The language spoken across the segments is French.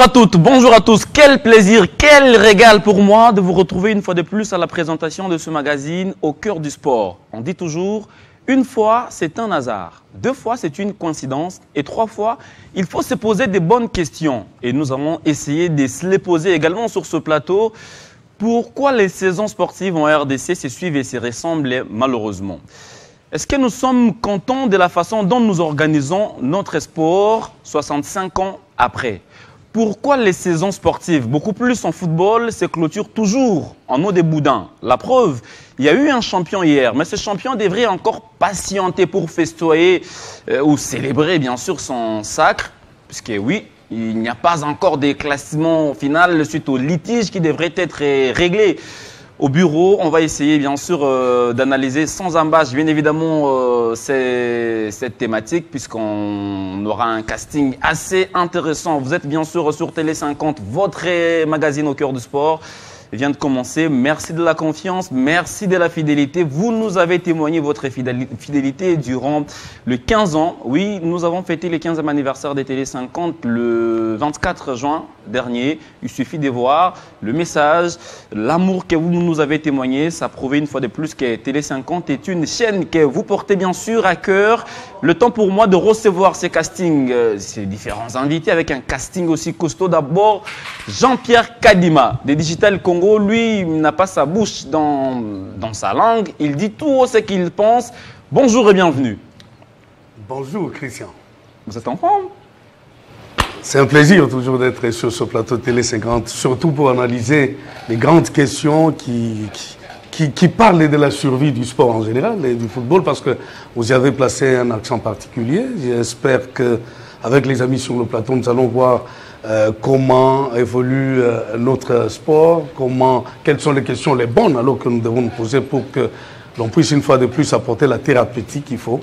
à toutes, bonjour à tous. Quel plaisir, quel régal pour moi de vous retrouver une fois de plus à la présentation de ce magazine Au cœur du sport. On dit toujours, une fois c'est un hasard, deux fois c'est une coïncidence et trois fois il faut se poser des bonnes questions. Et nous allons essayer de se les poser également sur ce plateau. Pourquoi les saisons sportives en RDC se suivent et se ressemblent malheureusement? Est-ce que nous sommes contents de la façon dont nous organisons notre sport 65 ans après? Pourquoi les saisons sportives, beaucoup plus en football, se clôturent toujours en eau de boudin? La preuve, il y a eu un champion hier, mais ce champion devrait encore patienter pour festoyer ou célébrer bien sûr son sacre, puisque oui, il n'y a pas encore de classement final suite au litige qui devrait être réglé. Au bureau, on va essayer bien sûr d'analyser sans embâche bien évidemment cette thématique puisqu'on aura un casting assez intéressant. Vous êtes bien sûr sur Télé 50, votre magazine au cœur du sport. Il vient de commencer. Merci de la confiance, merci de la fidélité. Vous nous avez témoigné votre fidélité durant le 15 ans. Oui, nous avons fêté le 15e anniversaire de Télé 50 le 24 juin dernier. Il suffit de voir le message, l'amour que vous nous avez témoigné. Ça prouvait une fois de plus que Télé 50 est une chaîne que vous portez bien sûr à cœur. Le temps pour moi de recevoir ces castings, ces différents invités avec un casting aussi costaud. D'abord, Jean-Pierre Kadima de Digital Congo. Lui, il n'a pas sa bouche dans sa langue. Il dit tout haut ce qu'il pense. Bonjour et bienvenue. Bonjour Christian. Vous êtes en forme? C'est un plaisir toujours d'être sur ce plateau Télé 50, surtout pour analyser les grandes questions qui parlent de la survie du sport en général et du football, parce que vous y avez placé un accent particulier. J'espère qu'avec les amis sur le plateau, nous allons voir comment évolue notre sport, quelles sont les questions les bonnes alors que nous devons nous poser pour que l'on puisse une fois de plus apporter la thérapeutique qu'il faut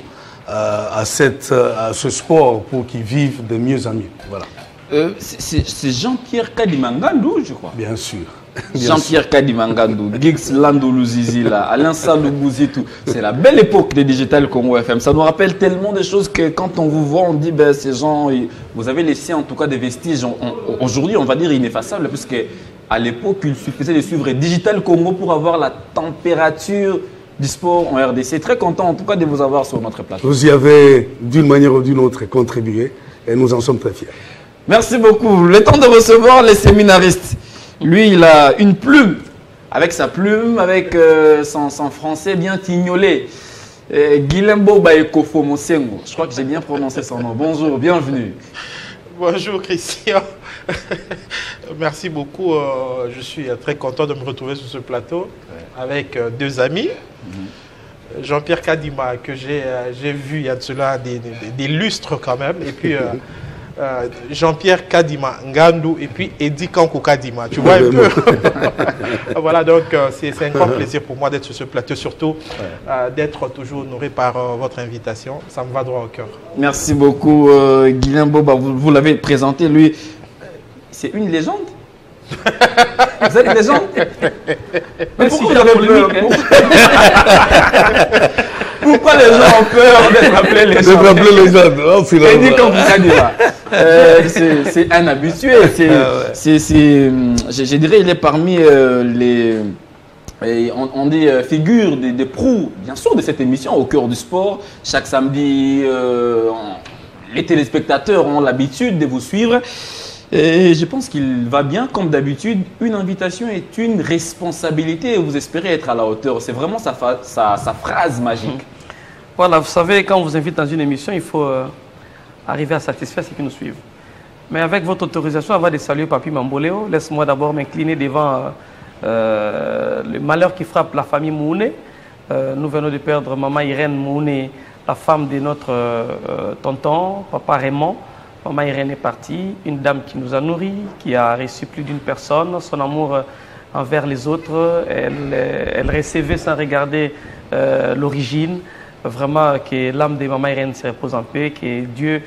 à ce sport pour qu'il vive de mieux en mieux. Voilà. C'est Jean-Pierre Kadimangandou, je crois. Bien sûr. Jean-Pierre Kadimangandou, Gix Landou Zizila, Alain Salou Bouzitou. C'est la belle époque des Digital Congo FM. Ça nous rappelle tellement de choses que quand on vous voit, on dit ben, ces gens, vous avez laissé en tout cas des vestiges. Aujourd'hui, on va dire ineffaçables, puisque à l'époque, il suffisait de suivre Digital Congo pour avoir la température du sport en RDC. Très content en tout cas de vous avoir sur notre plateau. Vous y avez d'une manière ou d'une autre contribué et nous en sommes très fiers. Merci beaucoup. Le temps de recevoir les séminaristes. Lui, il a une plume, avec sa plume, avec son français bien tignolé. Guilembo Baekofo Mosengo, je crois que j'ai bien prononcé son nom. Bonjour, bienvenue. Bonjour Christian, merci beaucoup. Je suis très content de me retrouver sur ce plateau avec deux amis. Jean-Pierre Kadima, que j'ai vu il y a de cela des lustres quand même, et puis Jean-Pierre Kadima Ngandou et puis Eddie Kankou Kadima, tu vois un peu. Voilà, donc c'est un grand plaisir pour moi d'être sur ce plateau, surtout d'être toujours honoré par votre invitation. Ça me va droit au cœur. Merci beaucoup Guilain Boba, vous l'avez présenté, lui, c'est une légende. Vous êtes une légende. Mais pourquoi vous avez peur? Pourquoi les gens ont peur d'être appelés légende? C'est un habitué. Je dirais il est parmi on dit figure des pros, bien sûr, de cette émission Au cœur du sport. Chaque samedi, les téléspectateurs ont l'habitude de vous suivre. Et je pense qu'il va bien, comme d'habitude. Une invitation est une responsabilité et vous espérez être à la hauteur. C'est vraiment sa phrase magique. Voilà, vous savez, quand on vous invite dans une émission, il faut arriver à satisfaire ceux qui nous suivent. Mais avec votre autorisation, avant de saluer Papi Mamboléo, laisse-moi d'abord m'incliner devant le malheur qui frappe la famille Mouné. Nous venons de perdre maman Irène Mouné, la femme de notre tonton, papa Raymond. Maman Irène est partie, une dame qui nous a nourris, qui a reçu plus d'une personne. Son amour envers les autres, elle recevait sans regarder l'origine. Vraiment, que l'âme de maman Irène se repose en paix, que Dieu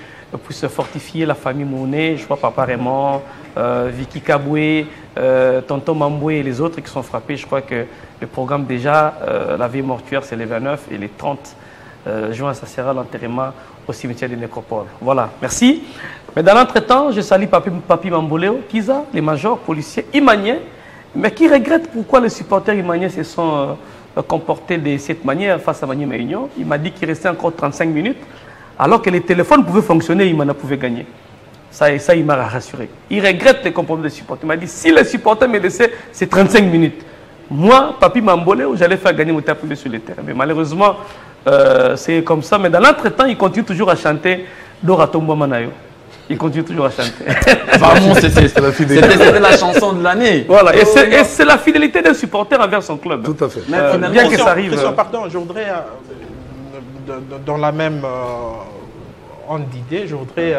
puisse fortifier la famille Mouné. Je vois papa Raymond, Vicky Kaboué, tonton Mamboué et les autres qui sont frappés. Je crois que le programme déjà, la veille mortuaire, c'est les 29 et les 30 juin, ça sera l'enterrement au cimetière de Nécropole. Voilà, merci. Mais dans l'entretemps, je salue Papi Mamboleo, Kiza, les majors, policiers, Imaniens, mais qui regrettent pourquoi les supporters Imaniens se sont comportés de cette manière face à Mani Maïnion. Il m'a dit qu'il restait encore 35 minutes, alors que les téléphones pouvaient fonctionner, Imana pouvait gagner. Ça, il m'a rassuré. Il regrette les comportements des supporters. Il m'a dit, si les supporters me laissaient, c'est 35 minutes. Moi, Papi Mamboleo, j'allais faire gagner mon tapis sur le terrain. Mais malheureusement, c'est comme ça. Mais dans l'entretemps, il continue toujours à chanter Doratombo Manayo. Il continue toujours à chanter. Vraiment, c'était la chanson de l'année. Voilà, et c'est la fidélité d'un supporter envers son club. Tout à fait. Bien que ça arrive. Christian, pardon, je voudrais, dans la même onde d'idée, je voudrais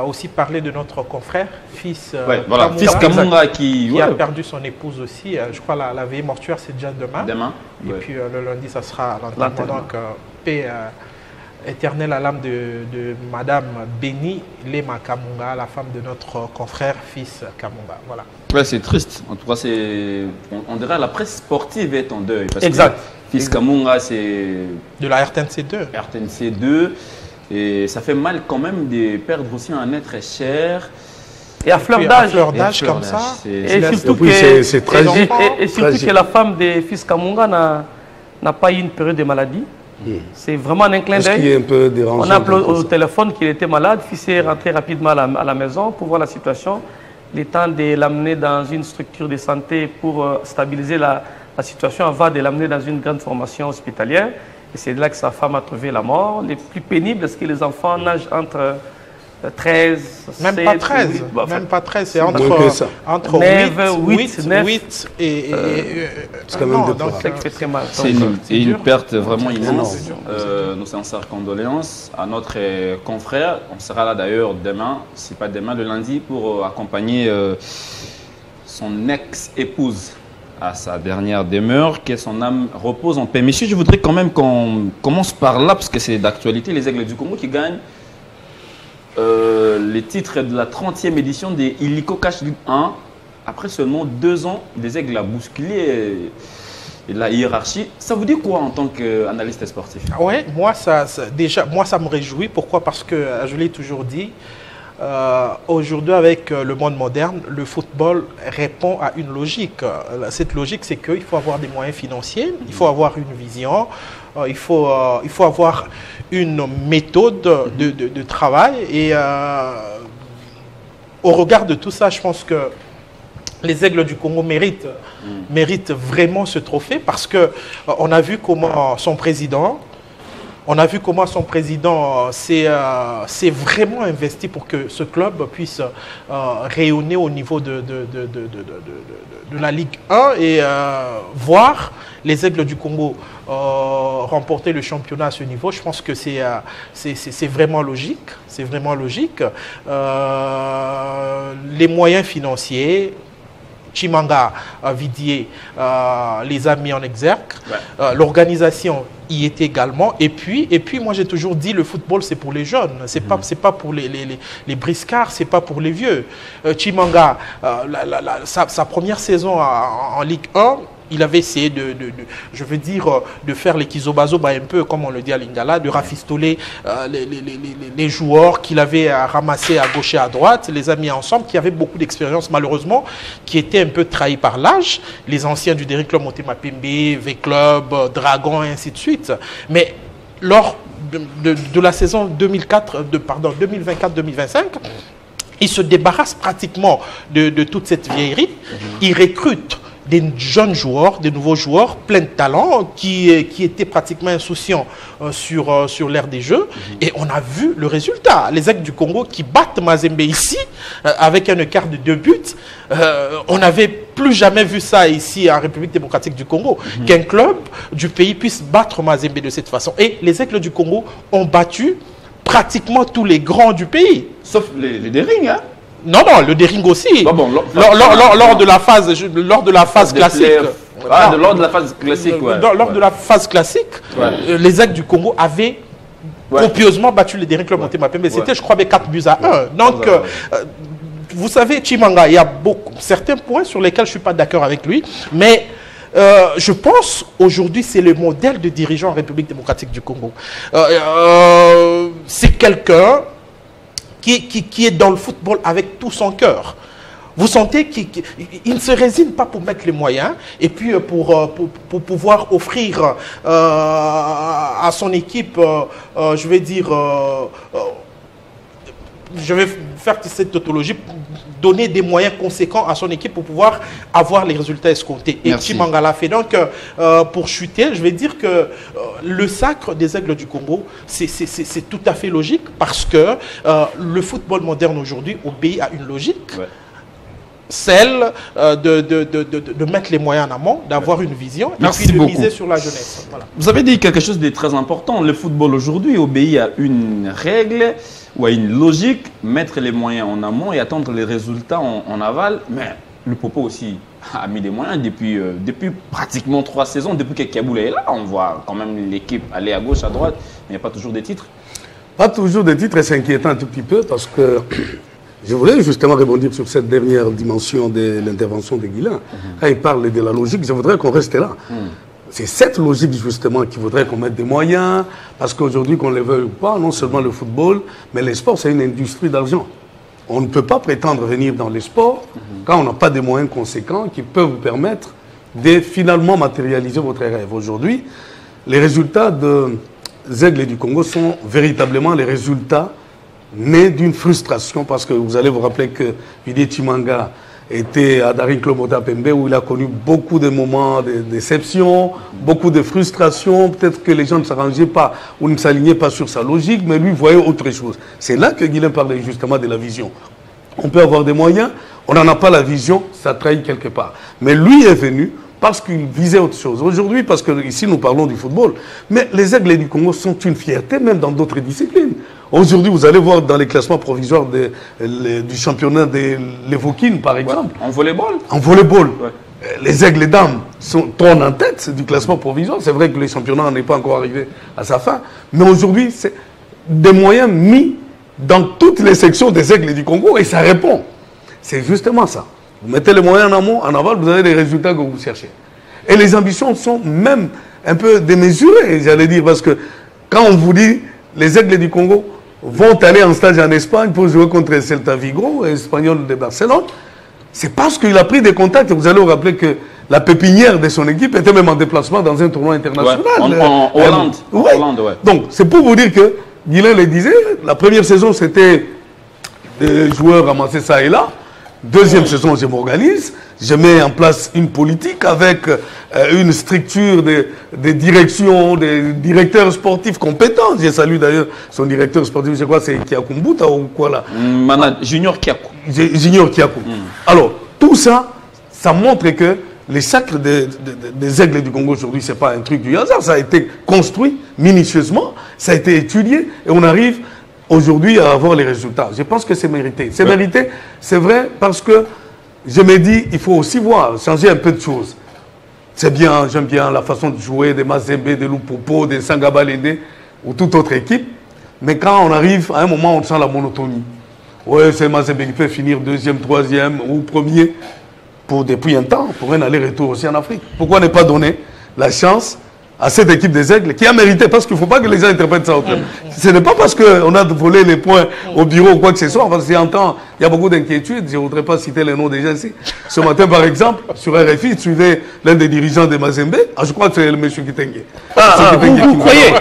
aussi parler de notre confrère, fils Kamunga, qui a perdu son épouse aussi. Je crois la veillée mortuaire, c'est déjà demain. Et puis le lundi, ça sera l'enterrement. Donc, paix éternelle à l'âme de Madame Béni Lema Kamunga, la femme de notre confrère, fils Kamunga. Voilà. Ouais, c'est triste. En tout cas, on dirait la presse sportive est en deuil. Parce exact. Que fils Kamunga, c'est de la RTNC 2. RTNC 2. Et ça fait mal quand même de perdre aussi un être cher. Et à fleur d'âge comme ça. Et surtout que la femme de fils Kamunga n'a pas eu une période de maladie. C'est vraiment un clin d'œil. On a appelé au téléphone qu'il était malade. Fils est rentré rapidement à la maison pour voir la situation. Le temps de l'amener dans une structure de santé pour stabiliser la situation avant de l'amener dans une grande formation hospitalière. Et c'est là que sa femme a trouvé la mort. Les plus pénibles, parce que les enfants nagent entre 13, même 16, pas 13, 8, même pas 13, c'est entre 8 et c'est quand même donc ça fait très mal. C'est une perte vraiment immense. Nos sincères condoléances à notre confrère. On sera là d'ailleurs demain, si pas demain, le lundi, pour accompagner son ex-épouse à sa dernière demeure, que son âme repose en paix. Messieurs, je voudrais quand même qu'on commence par là, parce que c'est d'actualité, les Aigles du Congo qui gagnent les titres de la 30e édition des Illico Cash Ligue 1. Après seulement 2 ans, les Aigles a bousculé la hiérarchie. Ça vous dit quoi en tant qu'analyste sportif? Oui, moi ça me réjouit. Pourquoi? Parce que, je l'ai toujours dit, aujourd'hui, avec le monde moderne, le football répond à une logique. Cette logique, c'est qu'il faut avoir des moyens financiers, il faut avoir une vision, il faut avoir une méthode de travail. Et au regard de tout ça, je pense que les Aigles du Congo méritent vraiment ce trophée, parce qu'on a vu comment son président... s'est vraiment investi pour que ce club puisse rayonner au niveau de la Ligue 1 et voir les Aigles du Congo remporter le championnat à ce niveau. Je pense que c'est vraiment logique. C'est vraiment logique. Les moyens financiers... Chimanga Vidier les a mis en exergue. Ouais. L'organisation y est également. Et puis moi j'ai toujours dit, le football c'est pour les jeunes. C'est pas pour les briscards, c'est pas pour les vieux. Chimanga, sa première saison en Ligue 1, il avait essayé de faire les kizobazoba un peu, comme on le dit à Lingala, de rafistoler les joueurs qu'il avait ramassés à gauche et à droite, les a mis ensemble, qui avaient beaucoup d'expérience malheureusement, qui étaient un peu trahis par l'âge, les anciens du Derrick Club, Motema Pembe, V-Club, Dragon, et ainsi de suite. Mais lors de la saison 2024-2025, il se débarrasse pratiquement de toute cette vieillerie, il recrute des jeunes joueurs, des nouveaux joueurs, plein de talent, qui étaient pratiquement insouciants sur l'ère des jeux. Et on a vu le résultat. Les Aigles du Congo qui battent Mazembe ici, avec un écart de 2 buts. On n'avait plus jamais vu ça ici en République démocratique du Congo, qu'un club du pays puisse battre Mazembe de cette façon. Et les Aigles du Congo ont battu pratiquement tous les grands du pays. Sauf les Dering, hein? Non, le Dering aussi. Lors de la phase classique. Lors de la phase classique, ouais. Lors de la phase classique, les Aigles du Congo avaient copieusement battu les Dering Club Motema Pembe. C'était, je crois, 4 buts à 1. Donc, vous savez, Chimanga, il y a certains points sur lesquels je ne suis pas d'accord avec lui, mais je pense aujourd'hui c'est le modèle de dirigeant en République démocratique du Congo. C'est quelqu'un qui est dans le football avec tout son cœur. Vous sentez qu'il ne se résigne pas pour mettre les moyens et puis pour pouvoir offrir à son équipe, je vais dire, je vais faire cette tautologie, donner des moyens conséquents à son équipe pour pouvoir avoir les résultats escomptés. Et Chimanga l'a fait. Donc, pour chuter, je vais dire que le sacre des Aigles du Congo, c'est tout à fait logique parce que le football moderne aujourd'hui obéit à une logique. Ouais. Celle de mettre les moyens en amont, d'avoir une vision et puis de miser sur la jeunesse. Voilà. Vous avez dit quelque chose de très important. Le football aujourd'hui obéit à une règle ou à une logique, mettre les moyens en amont et attendre les résultats en aval. Mais le Popo aussi a mis des moyens depuis pratiquement 3 saisons. Depuis que Kaboul est là, on voit quand même l'équipe aller à gauche, à droite, mais il n'y a pas toujours des titres. Pas toujours des titres et c'est inquiétant un tout petit peu parce que je voulais justement rebondir sur cette dernière dimension de l'intervention de Guilain. Quand il parle de la logique, je voudrais qu'on reste là. C'est cette logique justement qui voudrait qu'on mette des moyens, parce qu'aujourd'hui, qu'on le veuille ou pas, non seulement le football, mais les sports, c'est une industrie d'argent. On ne peut pas prétendre venir dans les sports quand on n'a pas des moyens conséquents qui peuvent vous permettre de finalement matérialiser votre rêve. Aujourd'hui, les résultats des Aigles du Congo sont véritablement les résultats nés d'une frustration, parce que vous allez vous rappeler que Didier Chimanga était à Daring Klomota Pembe où il a connu beaucoup de moments de déception, beaucoup de frustration, peut-être que les gens ne s'arrangeaient pas ou ne s'alignaient pas sur sa logique, mais lui voyait autre chose. C'est là que Guilain parlait justement de la vision. On peut avoir des moyens, on n'en a pas la vision, ça trahit quelque part. Mais lui est venu parce qu'il visait autre chose. Aujourd'hui, parce que ici nous parlons du football, mais les Aigles du Congo sont une fierté même dans d'autres disciplines. Aujourd'hui, vous allez voir dans les classements provisoires du championnat de l'Evokine, par exemple. En volleyball. En volleyball. Ouais. Les Aigles dames tournent en tête du classement provisoire. C'est vrai que le championnat n'est pas encore arrivé à sa fin. Mais aujourd'hui, c'est des moyens mis dans toutes les sections des Aigles du Congo et ça répond. C'est justement ça. Vous mettez les moyens en amont, en aval, vous avez les résultats que vous cherchez. Et les ambitions sont même un peu démesurées, j'allais dire, parce que quand on vous dit les Aigles du Congo vont aller en stage en Espagne pour jouer contre Celta Vigo, Espagnol de Barcelone, c'est parce qu'il a pris des contacts. Vous allez vous rappeler que la pépinière de son équipe était même en déplacement dans un tournoi international. Ouais, en Hollande. Ouais. Hollande, ouais. Donc, c'est pour vous dire que, Guilain le disait, la première saison, c'était des joueurs ramassés ça et là. Deuxième saison, je m'organise, je mets en place une politique avec une structure de direction, des directeurs sportifs compétents. Je salue d'ailleurs son directeur sportif, je crois que c'est Kiakou Mbuta ou quoi là. Junior Kiakou. Junior Kiakou. Alors, tout ça, ça montre que les sacres des Aigles du Congo aujourd'hui, ce n'est pas un truc du hasard. Ça a été construit minutieusement, ça a été étudié et on arrive aujourd'hui à avoir les résultats. Je pense que c'est mérité. C'est mérité, c'est vrai, parce que je me dis, il faut aussi voir, changer un peu de choses. C'est bien, j'aime bien la façon de jouer des Mazembe, des Lupopo, des Sangabalende ou toute autre équipe. Mais quand on arrive, à un moment, on sent la monotonie. Oui, c'est Mazembe qui peut finir deuxième, troisième ou premier depuis un temps, pour un aller-retour aussi en Afrique. Pourquoi ne pas donner la chance à cette équipe des Aigles qui a mérité, parce qu'il ne faut pas que les gens interprètent ça autrement. Ce n'est pas parce qu'on a volé les points au bureau ou quoi que ce soit, parce qu'il y a beaucoup d'inquiétudes. Je ne voudrais pas citer les noms des gens ici. Ce matin, par exemple, sur RFI, je suivais l'un des dirigeants de Mazembe. Je crois que c'est le monsieur Kitenge. Vous croyez?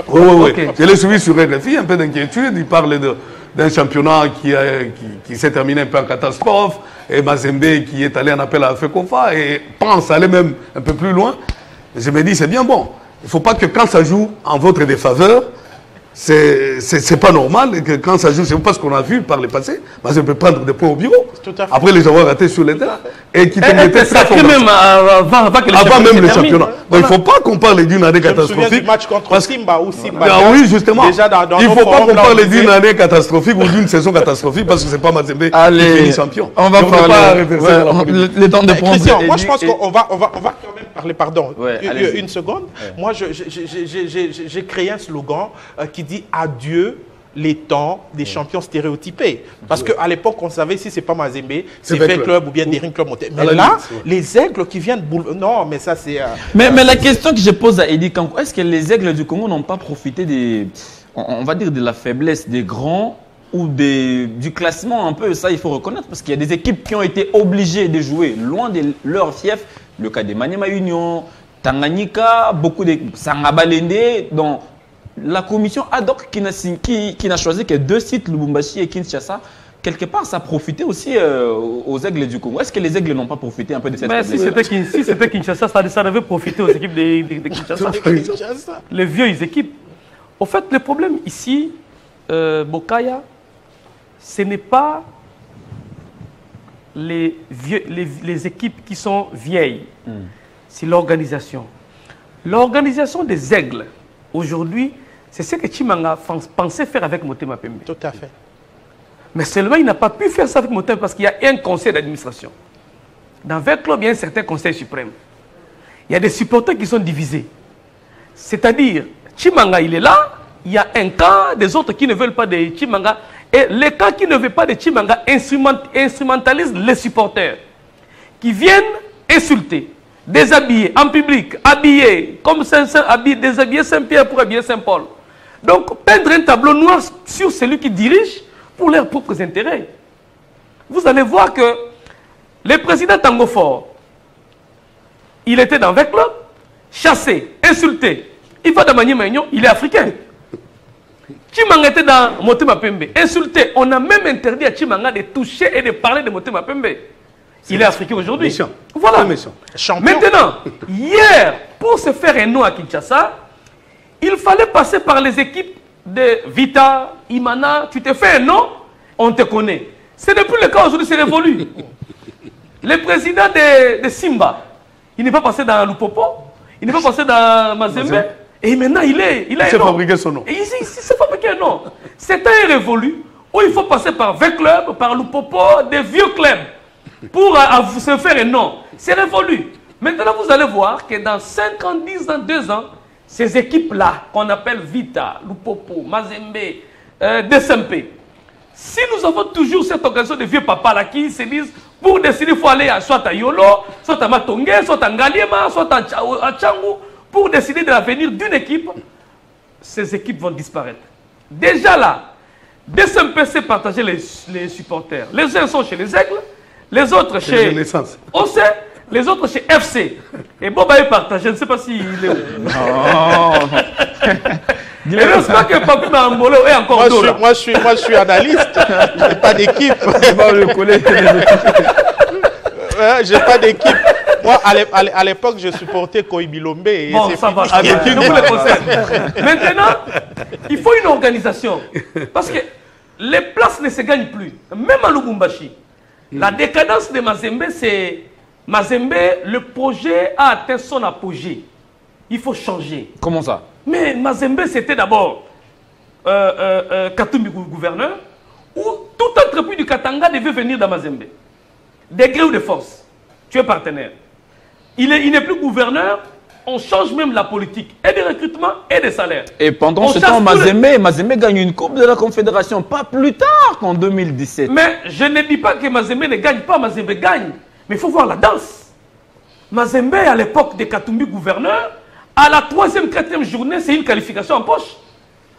Oui. Okay. Je l'ai suivi sur RFI, un peu d'inquiétude. Il parle d'un championnat qui s'est terminé un peu en catastrophe, et Mazembe qui est allé en appel à FECOFA et pense aller même un peu plus loin. Je me dis, c'est bien bon. Il ne faut pas que quand ça joue en votre défaveur, c'est pas normal. Et que quand ça joue, c'est pas ce qu'on a vu par le passé. Je peux prendre des points au bureau. Après les avoir ratés sur le terrain. Et qui te mettaient très fort. Même avant même le championnat. Il ne faut pas qu'on parle d'une année catastrophique. Je me souviens du match contre Simba ou Simba. Oui, justement. Il ne faut pas qu'on parle d'une année catastrophique ou d'une saison catastrophique parce que ce n'est pas Mazembe qui finit champion. On va parler. Le temps de prendre. Christian, moi je pense qu'on va quand même parler, pardon, une seconde. Moi, j'ai créé un slogan qui dit adieu les temps des champions stéréotypés. Parce qu'à l'époque, on savait si c'est pas Mazembe, c'est Fait Club ou bien Daring Club. Mais là, les Aigles qui viennent de non, mais ça c'est... Mais la question que je pose à Eddie Kankou, est-ce que les Aigles du Congo n'ont pas profité des, on va dire, de la faiblesse des grands ou du classement un peu, ça il faut reconnaître, parce qu'il y a des équipes qui ont été obligées de jouer loin de leur fief. Le cas des Maniema Union, Tanganyika, beaucoup de Sangabalende, dont la commission ad hoc qui n'a choisi que 2 sites, Lubumbashi et Kinshasa. Quelque part, ça a profité aussi aux Aigles du Congo. Est-ce que les Aigles n'ont pas profité un peu de cette situation? Si c'était Kinshasa, ça devait profiter aux équipes de Kinshasa. Les vieilles équipes. Au fait, le problème ici, Bokaya, ce n'est pas les équipes qui sont vieilles. C'est l'organisation. L'organisation des Aigles, aujourd'hui, c'est ce que Chimanga pensait faire avec Motema Pembe. Tout à fait. Mais seulement, il n'a pas pu faire ça avec Motema parce qu'il y a un conseil d'administration. Dans 20 clubs, il y a un certain conseil suprême. Il y a des supporters qui sont divisés. C'est-à-dire, Chimanga, il est là, il y a un camp, des autres qui ne veulent pas de Chimanga. Et les camps qui ne veulent pas de Chimanga instrumentalisent les supporters qui viennent insulter, déshabiller en public, habiller, comme déshabiller Saint-Pierre pour habiller Saint-Paul. Donc, peindre un tableau noir sur celui qui dirige pour leurs propres intérêts. Vous allez voir que le président Tango Fort, il était dans 20 clubs, chassé, insulté. Il va dans Maniema Union, il est africain. Chimanga était dans Motema Pembe, insulté. On a même interdit à Chimanga de toucher et de parler de Motema Pembe. Il est africain aujourd'hui. Voilà. Maintenant, hier, pour se faire un nom à Kinshasa, il fallait passer par les équipes de Vita, Imana. Tu te fais un nom, on te connaît. Ce n'est plus le cas aujourd'hui, c'est révolu. Le président de Simba, il n'est pas passé dans Lupopo, il n'est pas passé dans Mazembe. Et maintenant, il s'est fabriqué son nom. Il s'est fabriqué un nom. C'est un révolu où il faut passer par 20 clubs, par Lupopo, des vieux clubs, pour se faire un nom. C'est révolu. Maintenant, vous allez voir que dans 5 ans, 10 ans, 2 ans, ces équipes-là, qu'on appelle Vita, Lupopo, Mazembe, DSMP, si nous avons toujours cette organisation de vieux papas-là qui se disent, pour décider, il faut aller soit à Yolo, soit à Matongue, soit à Ngaliema, soit à Tchangou, pour décider de l'avenir d'une équipe, ces équipes vont disparaître. Déjà là, DSMP s'est partagé les supporters. Les uns sont chez les Aigles, les autres chez OC, les autres chez FC. Et Boba est partagé, je ne sais pas s'il est où. Et j'espère que Papi Mambolo est encore là. Moi, je suis analyste, je n'ai pas d'équipe. J'ai pas d'équipe. Moi, à l'époque, je supportais Koibilombe. Bon, ça va. Maintenant, il faut une organisation. Parce que les places ne se gagnent plus. Même à Lubumbashi. La décadence de Mazembe, c'est... Mazembe, le projet a atteint son apogée. Il faut changer. Comment ça? Mais Mazembe, c'était d'abord Katumbi gouverneur, où toute entreprise du Katanga devait venir dans Mazembe. Des gré ou de force. Tu es partenaire. Il n'est plus gouverneur, on change même la politique, et des recrutements et des salaires. Et pendant ce temps, Mazembe gagne une coupe de la Confédération, pas plus tard qu'en 2017. Mais je ne dis pas que Mazembe ne gagne pas, Mazembe gagne. Mais il faut voir la danse. Mazembe, à l'époque de Katumbi gouverneur, à la 3e, 4e journée, c'est une qualification en poche.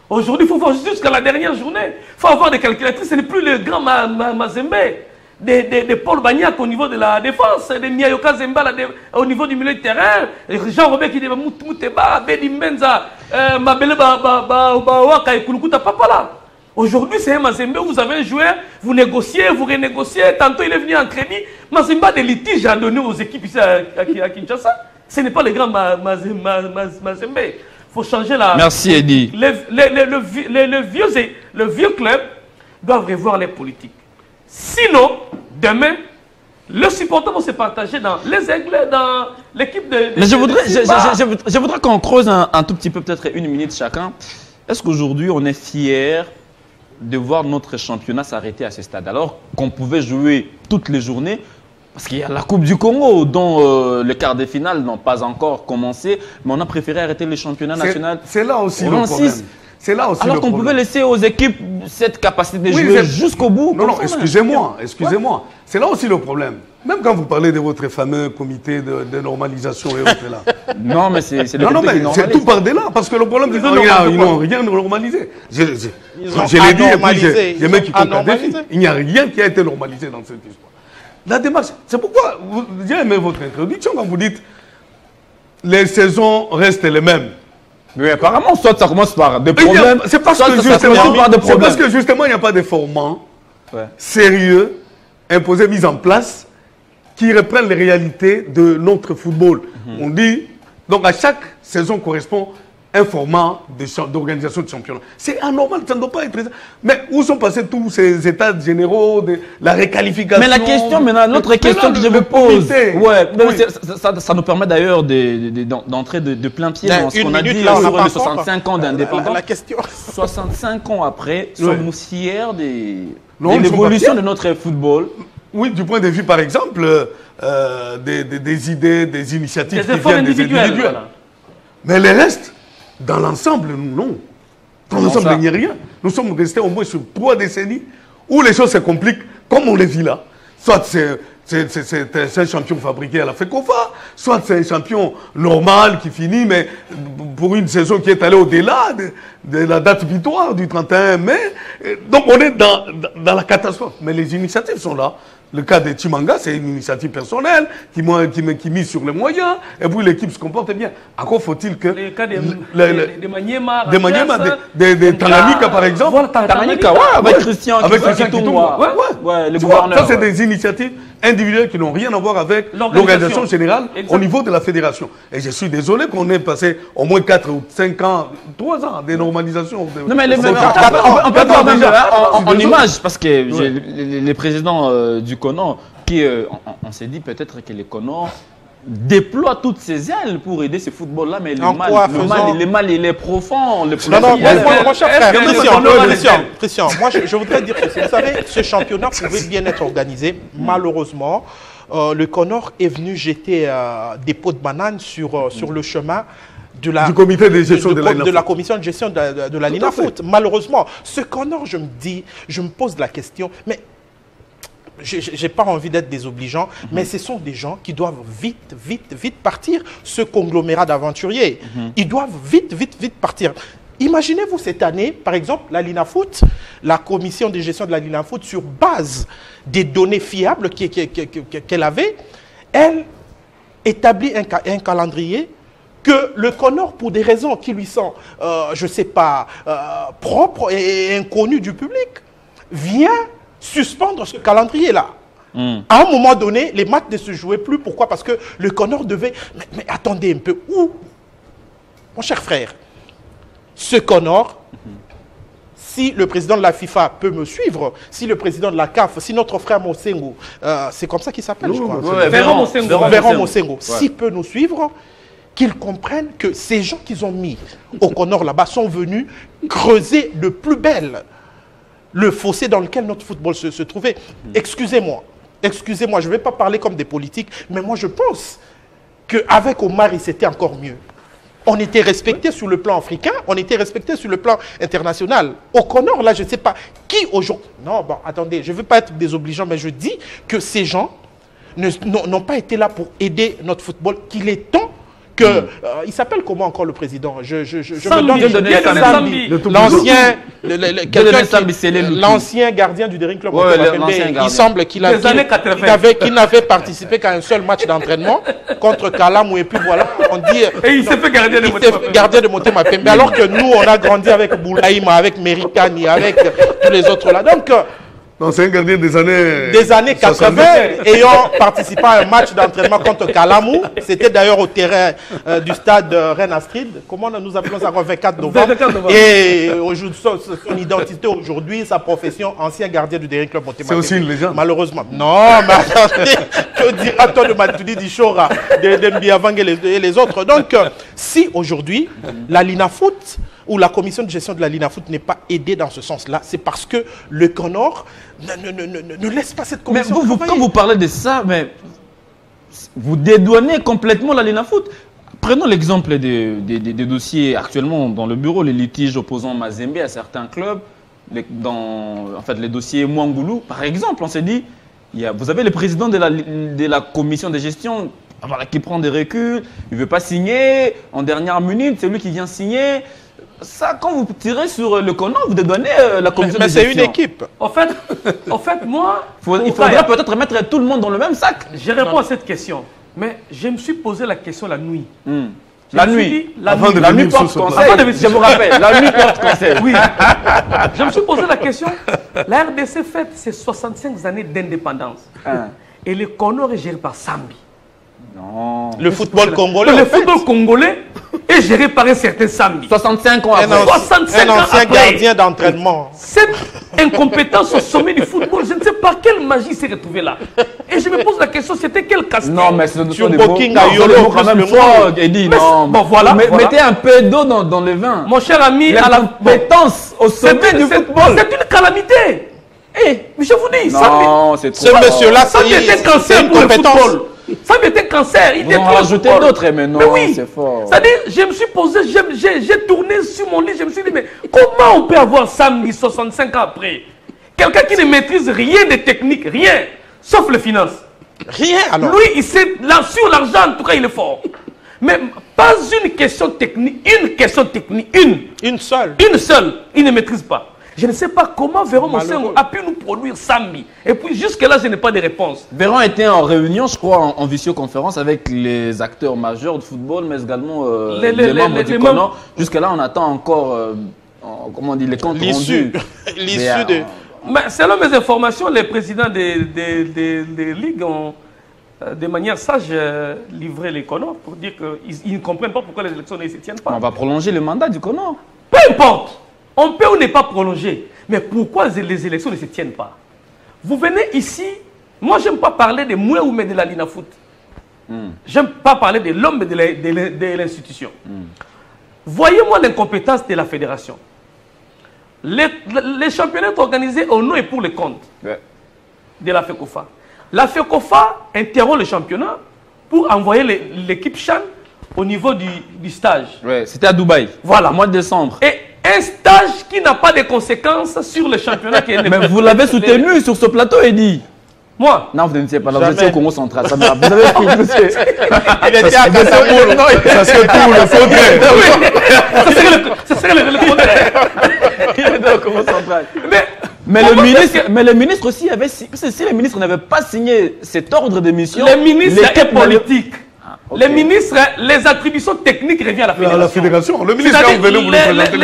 Aujourd'hui, il faut voir jusqu'à la dernière journée. Il faut avoir des calculatrices, ce n'est plus le grand Mazembe. De Paul Bagnac au niveau de la défense, de Miayoka Zemba au niveau du milieu de terrain, Jean-Robert qui dit Mouteba, Bedi Menza, Mabele Waka et Kulukuta Papala. Aujourd'hui, c'est un Mazembe où vous avez un joueur, vous négociez, vous renégociez, tantôt il est venu en crédit. Mazembe des litiges à donner aux équipes ici à Kinshasa. Ce n'est pas le grand Mazembe. Il faut changer la... Merci Eddie. Le vieux club doit revoir les politiques. Sinon, demain, les supporters vont se partager dans les Aigles, dans l'équipe de... Mais je voudrais qu'on creuse un tout petit peu, peut-être 1 minute chacun. Est-ce qu'aujourd'hui, on est fiers de voir notre championnat s'arrêter à ce stade, alors qu'on pouvait jouer toutes les journées? Parce qu'il y a la Coupe du Congo, dont le quart de finale n'ont pas encore commencé, mais on a préféré arrêter le championnat national. C'est là aussi le problème. C'est là aussi Alors le qu'on problème. pouvait laisser aux équipes cette capacité de Oui, jouer c'est- jusqu'au bout. Non, comme non, ça, excusez-moi, excusez-moi. C'est là aussi le problème. Même quand vous parlez de votre fameux comité de normalisation et autres là. Non, mais c'est le Non, non, comité qui mais c'est normalise. tout par delà, parce que le problème, c'est qu'ils n'ont rien normalisé. Je ont l'ai dit, et anormalisé. puis j'ai même qui compte à défi. Anormalisé. Il n'y a rien qui a été normalisé dans cette histoire. La démarche, c'est pourquoi j'ai aimé votre introduction quand vous dites les saisons restent les mêmes. Mais apparemment, soit ça commence par des Il y a- problèmes, C'est parce, soit que ça justement, commence par des c'est parce problèmes. que justement, il n'y a pas de formats Ouais. sérieux, imposés, mis en place, qui reprennent les réalités de notre football. On dit, donc à chaque saison correspond un format d'organisation de championnat. C'est anormal, ça ne doit pas être ça. Mais où sont passés tous ces états généraux, de la réqualification? Mais la question maintenant, l'autre question que je me pose, ouais, mais Oui. ça nous permet d'ailleurs d'entrer de plein pied dans ce Une qu'on a minute, dit là, on sur n'a pas les 65 ans d'indépendance. La question. 65 ans après, Oui. sommes-nous fiers Non, de nous sommes l'évolution pas de notre football? Oui, du point de vue, par exemple, des idées, des initiatives Des qui efforts viennent des individuels. individuels. Voilà. Mais les restes, dans l'ensemble, non. Dans Comment l'ensemble, ça? il n'y a rien. Nous sommes restés au moins sur 3 décennies où les choses se compliquent, comme on les vit là. Soit c'est un champion fabriqué à la FECOFA, soit c'est un champion normal qui finit, mais pour une saison qui est allée au-delà de la date butoir du 31 mai. Donc on est dans la catastrophe. Mais les initiatives sont là. Le cas de Chimanga, c'est une initiative personnelle qui mise sur les moyens, et puis l'équipe se comporte bien. Encore faut-il que... Les cas de Maniema, Des Maniema, de Tanganyika par exemple. Voilà, Tanganyika, ouais, avec Christian Avec Christian Kitumwa. Kitumwa. Ouais, le Tu vois, gouverneur. ça, c'est des initiatives individuelles qui n'ont rien à voir avec L'organisation. l'organisation générale Exact. au niveau de la fédération. Et je suis désolé qu'on ait passé au moins 4 ou 5 ans, 3 ans de normalisation. Non, mais on peut Quatre voir ans déjà déjà. en image, parce que les présidents du CONOR, qui, on s'est dit peut-être que les CONOR déploient toutes ses ailes pour aider ce football-là, mais En quoi faisant- le mal, il est profond. Non, non, mon cher frère, Christian, Christian, moi je voudrais dire que vous savez, ce championnat pouvait bien être organisé. Malheureusement, le CONOR est venu jeter des pots de banane sur le chemin du comité de gestion de la de la commission de gestion de la Linafoot. Malheureusement, ce CONOR, je me pose la question, mais je n'ai pas envie d'être désobligeant, mais ce sont des gens qui doivent vite partir, ce conglomérat d'aventuriers. Ils doivent vite partir. Imaginez-vous cette année, par exemple, la Linafoot, la commission de gestion de la Linafoot, sur base des données fiables qu'elle avait, elle établit un calendrier que le CONOR, pour des raisons qui lui sont, je ne sais pas, propres et inconnues du public, vient suspendre ce calendrier-là. À un moment donné, les matchs ne se jouaient plus. Pourquoi? Parce que le CONOR devait... Mais attendez un peu. Où? Mon cher frère, ce CONOR, si le président de la FIFA peut me suivre, si le président de la CAF, si notre frère Mosengo, c'est comme ça qu'il s'appelle, je crois. Véran Mosengo, s'il peut nous suivre, qu'ils comprennent que ces gens qu'ils ont mis au CONOR là-bas sont venus creuser de plus belle le fossé dans lequel notre football se trouvait. Excusez-moi, je ne vais pas parler comme des politiques, mais moi je pense qu'avec Omar, c'était encore mieux. On était respecté sur le plan africain, on était respecté sur le plan international. Au CONOR, là, je ne sais pas qui aujourd'hui... Non, bon, attendez, je ne veux pas être désobligeant, mais je dis que ces gens n'ont pas été là pour aider notre football, qu'il est temps que... il s'appelle comment encore le président? Je me donne l'ancien gardien du Daring Club. Il semble qu'il n'avait participé qu'à un seul match d'entraînement contre Kalamou, et puis voilà, on dit... Et il s'est fait gardien de Motema Pembe. Alors que nous, on a grandi avec Boulaïma, avec Merikani, avec tous les autres là. Donc... Non, c'est un gardien des années 80, ayant participé à un match d'entraînement contre Kalamou. C'était d'ailleurs au terrain du stade Reine Astrid. Comment nous appelons ça, 24 novembre. Et son identité aujourd'hui, sa profession, ancien gardien du Daring Club Motema. C'est aussi une légende. Malheureusement. Non, mais attendez, que dira-t-on de Matoudi Dichora, de Mbiavang et les autres? Donc, si aujourd'hui, la Linafoot ou la commission de gestion de la Linafoot n'est pas aidée dans ce sens-là, c'est parce que le CONOR ne laisse pas cette commission travailler. Mais quand vous parlez de ça, mais vous dédouanez complètement la Linafoot. Prenons l'exemple des dossiers actuellement dans le bureau, les litiges opposant Mazembe à certains clubs, en fait, les dossiers Mwangoulou, par exemple, on s'est dit, vous avez le président de la commission de gestion qui prend des reculs, il ne veut pas signer, en dernière minute, c'est lui qui vient signer. Ça, quand vous tirez sur le colon, vous dédouanez la commission de gestion. Mais c'est une équipe. En fait, moi... il faudrait peut-être mettre tout le monde dans le même sac. Je réponds à cette question. Mais je me suis posé la question la nuit. La nuit. La nuit porte conseil. Je vous rappelle, la nuit porte conseil. Oui. Je me suis posé la question. La RDC fête ses 65 années d'indépendance. Et le Conor est géré par Sambi. Non. Le football congolais. Le football congolais est géré par un certain Sambi. 65 ans après. 65 ans après. Un ancien gardien d'entraînement. Cette incompétence au sommet du football, je ne sais pas quelle magie s'est retrouvée là. Et je me pose la question, c'était quel casting? Non, mais c'est des mots quand même fort, Eddie. Non, bon, voilà, mettez un peu d'eau dans le vin. Mon cher ami, l'incompétence au sommet du football. C'est une calamité. Mais je vous dis, non, c'est trop. Ce monsieur-là, ça était un cancer pour le football. Ça m'était un cancer. Il on a rajouté d'autres, mais non, oui, c'est fort. C'est-à-dire, je me suis posé, j'ai tourné sur mon lit, je me suis dit, mais comment on peut avoir Sambi 65 ans après? Quelqu'un qui ne maîtrise rien de technique, rien, sauf les finances. Rien alors. Lui, il sait, là, sur l'argent, en tout cas, il est fort. Mais pas une question technique, une seule, il ne maîtrise pas. Je ne sais pas comment Véron Mosengo a pu nous produire Sambi. Et puis jusque-là, je n'ai pas de réponse. Véron était en réunion, je crois, en visioconférence avec les acteurs majeurs de football, mais également les membres du CONOR. Jusque-là, on attend encore, comment on dit, les comptes rendus. L'issue de... Mais selon mes informations, les présidents des ligues ont, de manière sage, livré les CONOR pour dire qu'ils ne comprennent pas pourquoi les élections ne se tiennent pas. On va prolonger le mandat du CONOR. Peu importe. On peut ou n'est pas prolongé. Mais pourquoi les élections ne se tiennent pas? Vous venez ici, moi je n'aime pas parler de moi ou de la Lina Foot. J'aime pas parler de l'homme de l'institution. Voyez-moi l'incompétence de la fédération. Les championnats sont organisés au nom et pour le compte de la FECOFA. La FECOFA interrompt le championnat pour envoyer l'équipe Chan au niveau du stage. Ouais, c'était à Dubaï. Voilà. Au mois de décembre. Et un stage qui n'a pas de conséquences sur le championnat qui est... Mais vous l'avez soutenu sur ce plateau, Eddy. Moi? Non, vous ne savez pas. Vous étiez au Congo central. Ça vous avez pris, monsieur. Il était à Kassamoul. Ça serait tout le contraire. Ça serait le contraire. Il était au Congo central. Mais le ministre aussi avait... Si le ministre n'avait pas signé cet ordre de mission... Le ministre est politique. Okay. Les ministres, les attributions techniques reviennent à la fédération. La fédération. Le ministre, quand vous venez, vous nous présentez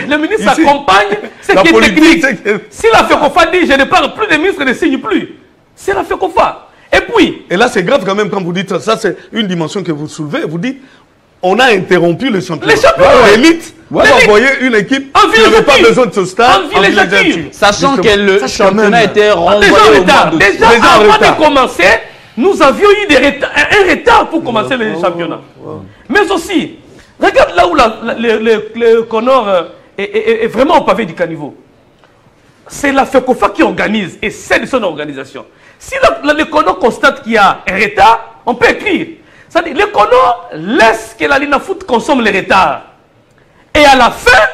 le ministre accompagne ce qui est technique. Si la FECOFA dit je ne parle plus des ministres, ne signe plus, c'est la FECOFA. Et puis... Et là, c'est grave quand même quand vous dites ça, c'est une dimension que vous soulevez. Vous dites, on a interrompu le championnat. Les championnats. L'élite va envoyer une équipe qui n'avait pas besoin de ce stade en villégiature. Sachant que le championnat était renvoyé au mois d'août. Déjà, avant de commencer, nous avions eu un retard pour commencer le championnat. Mais aussi, regarde là où le CONOR est vraiment au pavé du caniveau. C'est la FECOFA qui organise et c'est de son organisation. Si le CONOR constate qu'il y a un retard, on peut écrire. C'est-à-dire le CONOR laisse que la Lina Foot consomme les retards. Et à la fin,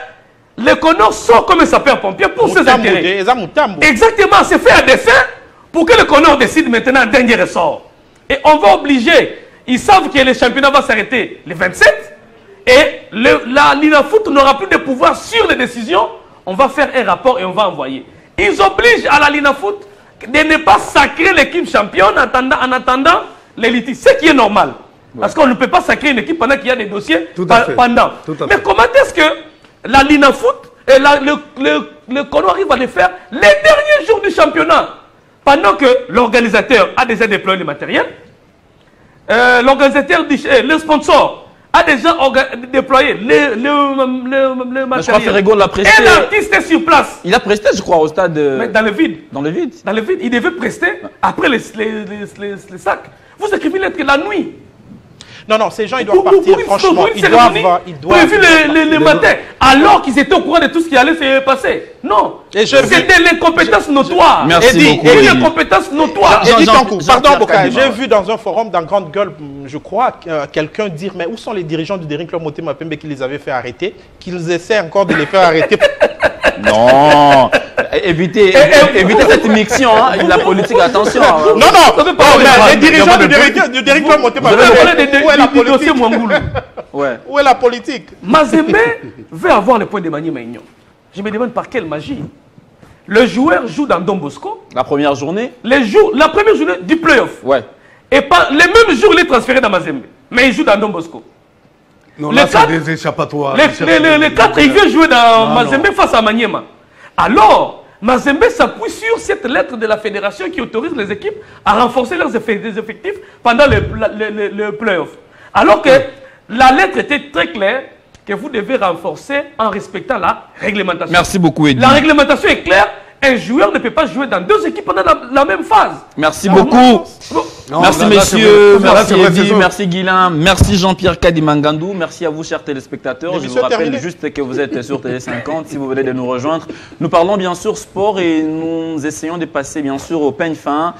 le CONOR sort comme un sapeur-pompier pour ses intérêts. Exactement, c'est fait à dessein pour que le CONOR décide maintenant un dernier ressort. Et on va obliger, ils savent que le championnat va s'arrêter le 27 et la Lina Foot n'aura plus de pouvoir sur les décisions. On va faire un rapport et on va envoyer. Ils obligent à la Lina Foot de ne pas sacrer l'équipe championne en attendant les litiges, ce qui est normal. Parce qu'on ne peut pas sacrer une équipe pendant qu'il y a des dossiers pendant. Mais comment est-ce que la Lina Foot et le CONOR arrive à le faire les derniers jours du championnat? Pendant que l'organisateur a déjà déployé le matériel, l'organisateur, le sponsor a déjà déployé le matériel. Je crois que Ferrego l'a presté. Et l'artiste est sur place. Il a presté, je crois, au stade. Mais dans le vide. Dans le vide. Dans le vide. Il devait prester après les sacs. Vous écrivez lettre la nuit. Non, ces gens, ils doivent partir, franchement. Ils doivent prévu les matins, alors qu'ils étaient au courant de tout ce qui allait se passer. Non. C'était l'incompétence notoire. Merci beaucoup. L'incompétence notoire. Pardon, Boka, j'ai vu dans un forum dans Grande Gueule, je crois, quelqu'un dire, mais où sont les dirigeants du Daring Club Motema Pembe qui les avaient fait arrêter, qu'ils essaient encore de les faire arrêter. Non, évitez cette mixion, hein. La politique, attention. Non, mais les dirigeants du Daring Club Motema Pembe, où est la politique? Où est la politique? Mazembe veut avoir le point de Mani Maignan. Je me demande par quelle magie. Le joueur joue dans Don Bosco. La première journée? La première journée du playoff. Ouais. Et pas les mêmes jours, il est transféré dans Mazembe. Mais il joue dans Don Bosco. Non, là, c'est des échappatoires. Les 4, il vient jouer dans Mazembe face à Maniema. Alors, Mazembe s'appuie sur cette lettre de la fédération qui autorise les équipes à renforcer leurs effectifs pendant le playoff. Alors que la lettre était très claire que vous devez renforcer en respectant la réglementation. Merci beaucoup, Eddy. La réglementation est claire. Un joueur ne peut pas jouer dans deux équipes pendant la même phase. Merci beaucoup. Non, merci messieurs, merci Eddy, merci Guilain, merci Jean-Pierre Kadimangandou, merci à vous chers téléspectateurs. Je vous rappelle juste que vous êtes sur Télé 50 si vous venez de nous rejoindre. Nous parlons bien sûr sport et nous essayons de passer bien sûr au peigne fin.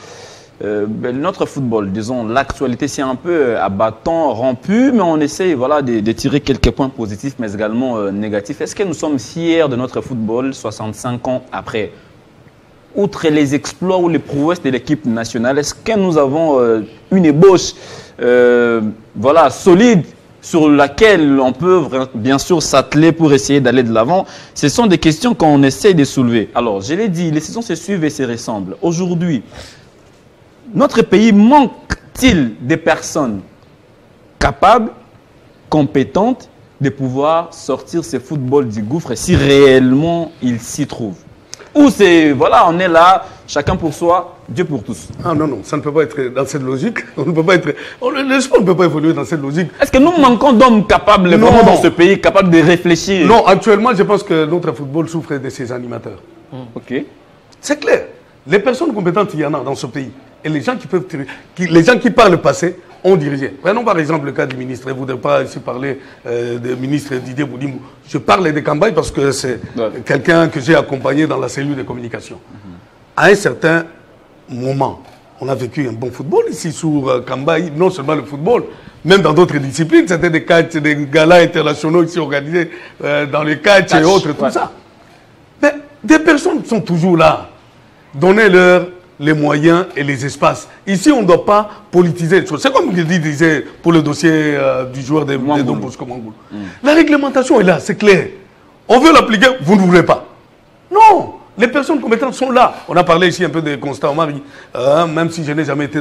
Notre football, disons, l'actualité c'est un peu à bâton rompu, mais on essaie voilà, de tirer quelques points positifs mais également négatifs. Est-ce que nous sommes fiers de notre football 65 ans après? Outre les exploits ou les prouesses de l'équipe nationale, est-ce que nous avons une ébauche voilà, solide sur laquelle on peut bien sûr s'atteler pour essayer d'aller de l'avant? Ce sont des questions qu'on essaie de soulever. Alors, je l'ai dit, les saisons se suivent et se ressemblent. Aujourd'hui, notre pays manque-t-il des personnes capables, compétentes, de pouvoir sortir ce football du gouffre si réellement il s'y trouve? Ou c'est, voilà, on est là, chacun pour soi, Dieu pour tous. Ah non, ça ne peut pas être dans cette logique. On ne peut pas être, le sport ne peut pas évoluer dans cette logique. Est-ce que nous manquons d'hommes capables vraiment dans ce pays, capables de réfléchir? Non, actuellement, je pense que notre football souffre de ses animateurs. Ok. C'est clair. Les personnes compétentes, il y en a dans ce pays. Et les gens les gens qui par le passé ont dirigé. Prenons par exemple le cas du ministre. Je ne voudrais pas ici parler du ministre Didier Boudimou. Je parle de Cambaye parce que c'est quelqu'un que j'ai accompagné dans la cellule de communication. À un certain moment, on a vécu un bon football ici sur Cambaye. Non seulement le football, même dans d'autres disciplines. C'était des catchs, des galas internationaux ici organisés dans les catchs et autres, tout ça. Mais des personnes sont toujours là. Donnez-leur les moyens et les espaces. Ici, on ne doit pas politiser les choses. C'est comme je disais pour le dossier du joueur de Don Bosco Mangoul. La réglementation est là, c'est clair. On veut l'appliquer, vous ne voulez pas. Non, les personnes compétentes sont là. On a parlé ici un peu de Constant Omari, même si je n'ai jamais été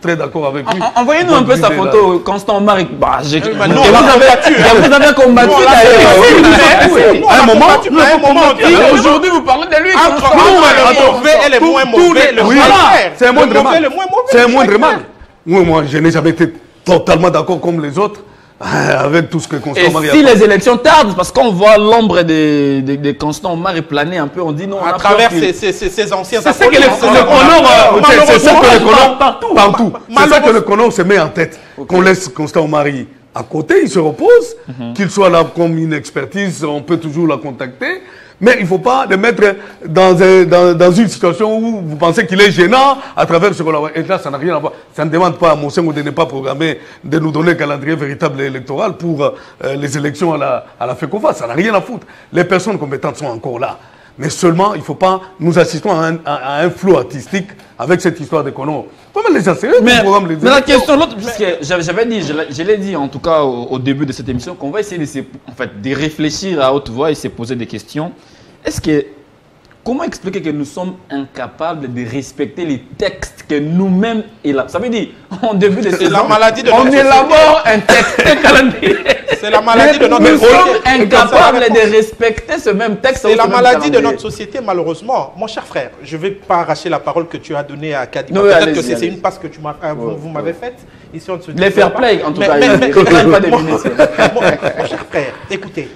très d'accord avec lui. Envoyez-nous un peu sa photo, Constant Omari. Bah, vous avez combattu d'ailleurs. À un moment, aujourd'hui vous parlez de lui. Elle est moins mauvais. C'est un moindre mal. C'est un moindre mal. Moi, je n'ai jamais été totalement d'accord comme les autres. Avec tout ce que Constant Omari a fait. Si les élections tardent, parce qu'on voit l'ombre de Constant Omari planer un peu, on dit non. À travers ces anciens. C'est ça que le colon partout. C'est ça que le colon se met en tête. Qu'on laisse Constant Omari à côté, il se repose, qu'il soit là comme une expertise, on peut toujours la contacter. Mais il ne faut pas le mettre dans une situation où vous pensez qu'il est gênant à travers ce qu'on a. Et là, ça n'a rien à voir. Ça ne demande pas à Monsengo de ne pas programmer, de nous donner un calendrier véritable électoral pour les élections à la FECOFA. Ça n'a rien à foutre. Les personnes compétentes sont encore là. Mais seulement, il ne faut pas nous assistons à un flou artistique avec cette histoire de Kono. Comment les assurer? Mais la question, l'autre, puisque j'avais dit, je l'ai dit en tout cas au début de cette émission, qu'on va essayer de réfléchir à haute voix et se poser des questions. Comment expliquer que nous sommes incapables de respecter les textes que nous-mêmes élaborons? Ça veut dire, en début de saison, on élabore un texte, un calendrier. C'est la maladie de notre société. Nous sommes incapables de respecter ce même texte. C'est la maladie de notre société, malheureusement. Mon cher frère, je ne vais pas arracher la parole que tu as donnée à Kadima. Peut-être que c'est une passe que vous m'avez faite. Ici, on ne se dit les fair play, en tout cas. Mon cher frère, écoutez.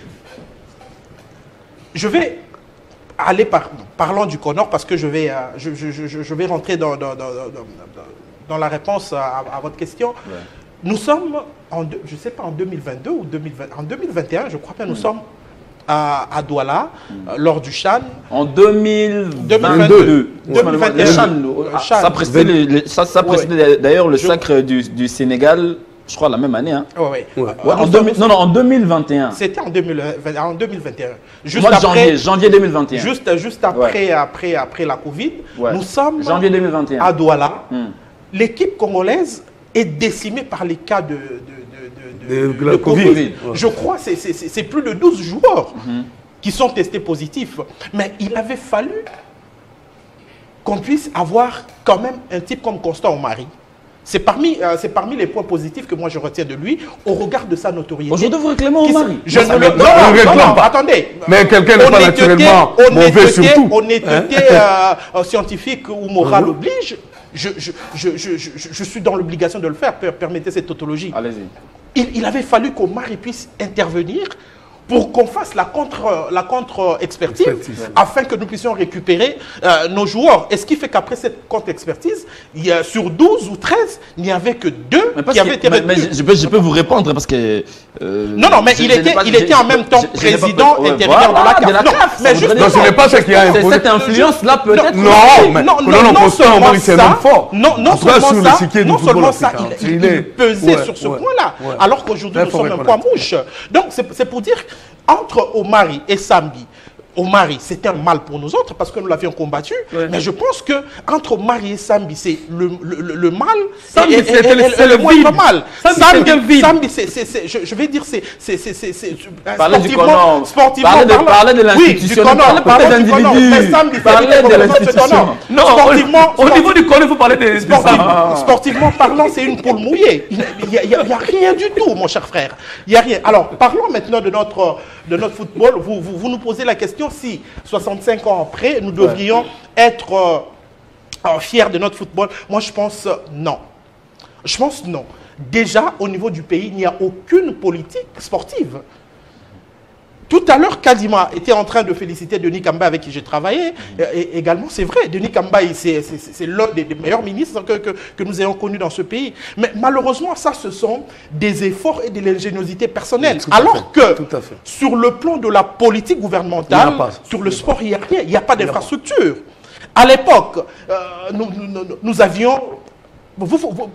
Je vais aller parlons du Conor parce que je vais rentrer dans la réponse à votre question. Ouais. Nous sommes, je ne sais pas, en 2022 ou en 2021, je crois bien, nous sommes à Douala, lors du Chan. En 2022. Le Chan, ça précédait d'ailleurs le sacre du Sénégal, je crois, la même année. Hein. En 2021. C'était en 2021. Juste après, janvier 2021. Juste après la Covid, nous sommes janvier 2021. À Douala. L'équipe congolaise est décimée par les cas de la Covid. Je crois que c'est plus de 12 joueurs qui sont testés positifs. Mais il avait fallu qu'on puisse avoir quand même un type comme Constant Omari. C'est parmi les points positifs que moi je retiens de lui au regard de sa notoriété. Aujourd'hui, vous réclamez Omari. Non, attendez. Mais quelqu'un n'est pas naturellement mauvais surtout. Honnêteté scientifique ou morale oblige. Je suis dans l'obligation de le faire. Permettez cette tautologie. Allez-y. Il avait fallu qu'Omari puisse intervenir pour qu'on fasse la contre-expertise afin que nous puissions récupérer nos joueurs. Et ce qui fait qu'après cette contre-expertise, sur 12 ou 13, il n'y avait que 2 qui avaient été retenus. Je peux vous répondre parce que... non, mais il était en même temps président intérimaire de la CAF. Mais justement, ce n'est pas ce qui a imposé. Cette influence-là peut-être... Non seulement ça, il pesait sur ce point-là, alors qu'aujourd'hui nous sommes un poids mouche. Donc c'est pour dire, entre Omari et Sambi, Omari, c'était un mal pour nous autres parce que nous l'avions combattu. Mais je pense que entre Omari et Sambi, c'est le mal. Sambi, c'est le moindre mal. Sambi, je vais dire, c'est sportivement parler de l'institution, parler des individus, parler de l'institution. Non, au niveau du corps, il faut parler des sportivement parlant, c'est une poule mouillée. Il n'y a rien du tout, mon cher frère. Il n'y a rien. Alors, parlons maintenant de notre football. Vous nous posez la question si 65 ans après, nous devrions être fiers de notre football. Moi, je pense non. Je pense non. Déjà, au niveau du pays, il n'y a aucune politique sportive. Tout à l'heure, Kadima était en train de féliciter Denis Kamba avec qui j'ai travaillé. Et également, c'est vrai, Denis Kamba, c'est l'un des meilleurs ministres que nous ayons connus dans ce pays. Mais malheureusement, ça, ce sont des efforts et de l'ingéniosité personnelle. Alors que, sur le plan de la politique gouvernementale, sur le sport, il n'y a rien. Il n'y a pas d'infrastructure. À l'époque, nous avions...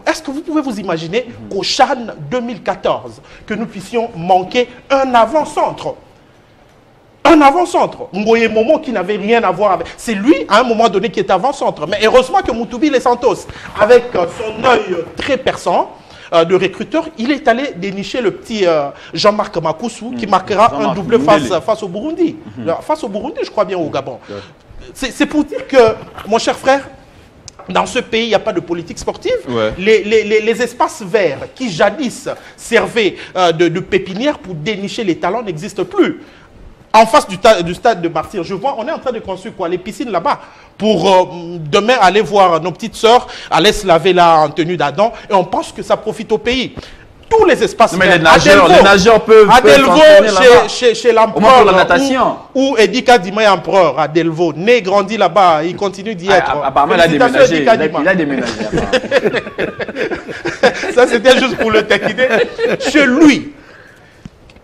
Est-ce que vous pouvez vous imaginer qu'au Chan 2014, que nous puissions manquer un avant-centre? Un avant-centre. Ngoye Momo qui n'avait rien à voir avec... C'est lui, à un moment donné, qui est avant-centre. Mais heureusement que Moutoubi Les Santos, avec son œil très perçant de recruteur, il est allé dénicher le petit Jean-Marc Makoussou qui marquera un doublé face au Burundi. Face au Burundi, je crois bien, au Gabon. C'est pour dire que, mon cher frère, dans ce pays, il n'y a pas de politique sportive. Les espaces verts qui jadis servaient de pépinière pour dénicher les talents n'existent plus. En face du stade de Martyr, je vois, on est en train de construire quoi? Les piscines là-bas. Pour demain aller voir nos petites sœurs, aller se laver là en tenue d'Adam. Et on pense que ça profite au pays. Tous les espaces verts. Les nageurs peuvent à Delvaux, chez l'empereur, la natation. Où Edi Kadima est empereur, à Delvaux, né, grandi là-bas, il continue d'y être. Apparemment, il a déménagé. Il a déménagé. Ça, c'était juste pour le taquiner. Chez lui,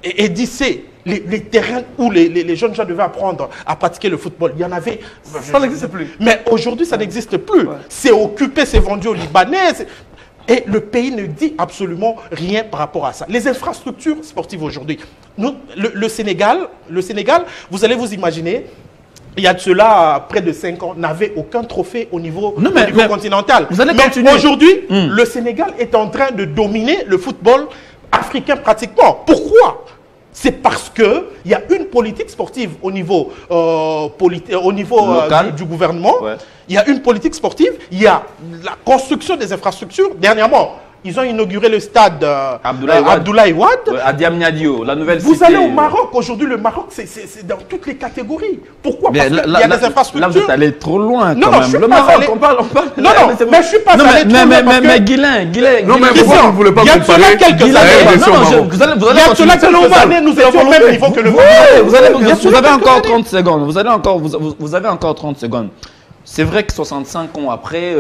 Edi sait les terrains où les jeunes gens devaient apprendre à pratiquer le football. Il y en avait. Ça n'existe plus. Mais aujourd'hui, ça n'existe plus. C'est occupé, c'est vendu aux Libanais. Et le pays ne dit absolument rien par rapport à ça. Les infrastructures sportives aujourd'hui. Le Sénégal, vous allez vous imaginer, il y a de cela près de 5 ans, n'avait aucun trophée au niveau continental. Mais aujourd'hui, le Sénégal est en train de dominer le football africain pratiquement. Pourquoi ? C'est parce qu'il y a une politique sportive au niveau, du gouvernement. Il y a une politique sportive, il y a la construction des infrastructures. Dernièrement, ils ont inauguré le stade Abdoulaye Wade. À Diamniadio, la nouvelle cité. Vous allez au Maroc. Aujourd'hui, le Maroc, c'est dans toutes les catégories. Pourquoi? Parce qu'il y a des infrastructures. Là, vous êtes allé trop loin. Non, je suis pas allé. On parle. Non, mais je suis pas allé trop loin. Mais Guilain. Non, mais pourquoi vous ne voulez pas comparer? Il y a quelques années, nous étions au même niveau que le Maroc. Vous avez encore 30 secondes. Vous avez encore 30 secondes. C'est vrai que 65 ans après,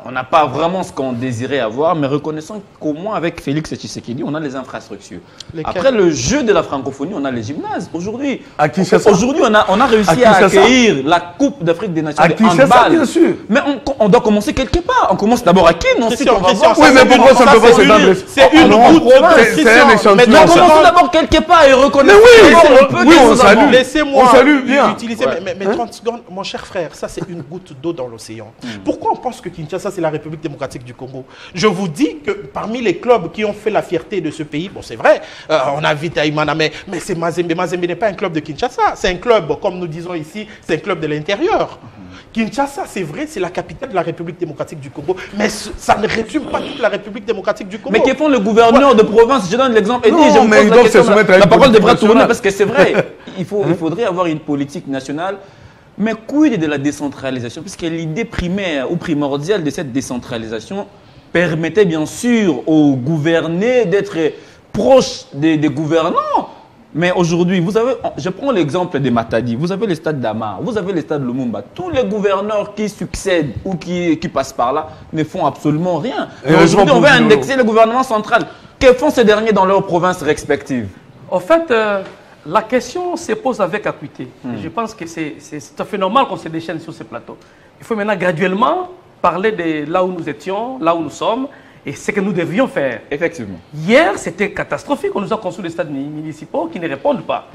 on n'a pas vraiment ce qu'on désirait avoir, mais reconnaissons qu'au moins avec Félix Tshisekedi, on a les infrastructures. Lesquelles? Après le jeu de la francophonie, on a les gymnases. Aujourd'hui, À Kinshasa. on a réussi à accueillir la Coupe d'Afrique des Nations À de Kinshasa, handball. bien sûr. Mais on doit commencer quelque part. On commence d'abord à Kin, ensuite on va voir. Oui, mais pourquoi ça ne peut pas s'étendre? C'est une goutte de C'est un échantillon. Mais non, commençons d'abord quelque part et reconnaissons Mais oui, qu'on peut oui, que on nous salue. avons. Laissez-moi On salue bien. utiliser mes 30 secondes. Mon cher frère, ça c'est une goutte d'eau dans l'océan. Pourquoi on pense que Kinshasa c'est la République démocratique du Congo? Je vous dis que parmi les clubs qui ont fait la fierté de ce pays, bon c'est vrai, on a Vitaïmana, mais c'est Mazembe. Mazembe n'est pas un club de Kinshasa, c'est un club, comme nous disons ici, c'est un club de l'intérieur. Kinshasa, c'est vrai, c'est la capitale de la République démocratique du Congo, mais ça ne résume pas toute la République démocratique du Congo. Mais que font le gouverneur de province? Je donne l'exemple. Non, mais ils doivent se soumettre à une la parole politique devrait tourner nationale. parce que c'est vrai. Il faudrait avoir une politique nationale. Mais quid de la décentralisation? Puisque l'idée primaire ou primordiale de cette décentralisation permettait bien sûr aux gouvernés d'être proches des gouvernants. Mais aujourd'hui, vous avez, je prends l'exemple de Matadi, vous avez le stade d'Amar, vous avez le stade Lumumba. Tous les gouverneurs qui succèdent ou qui passent par là ne font absolument rien. Et Aujourd'hui, on veut heureusement pour indexer le gouvernement central. Que font ces derniers dans leurs provinces respectives? En fait, la question se pose avec acuité. Je pense que c'est tout à fait normal qu'on se déchaîne sur ce plateau. Il faut maintenant graduellement parler de là où nous étions, là où nous sommes, et ce que nous devions faire. Effectivement. Hier, c'était catastrophique. On nous a construit des stades municipaux qui ne répondent pas.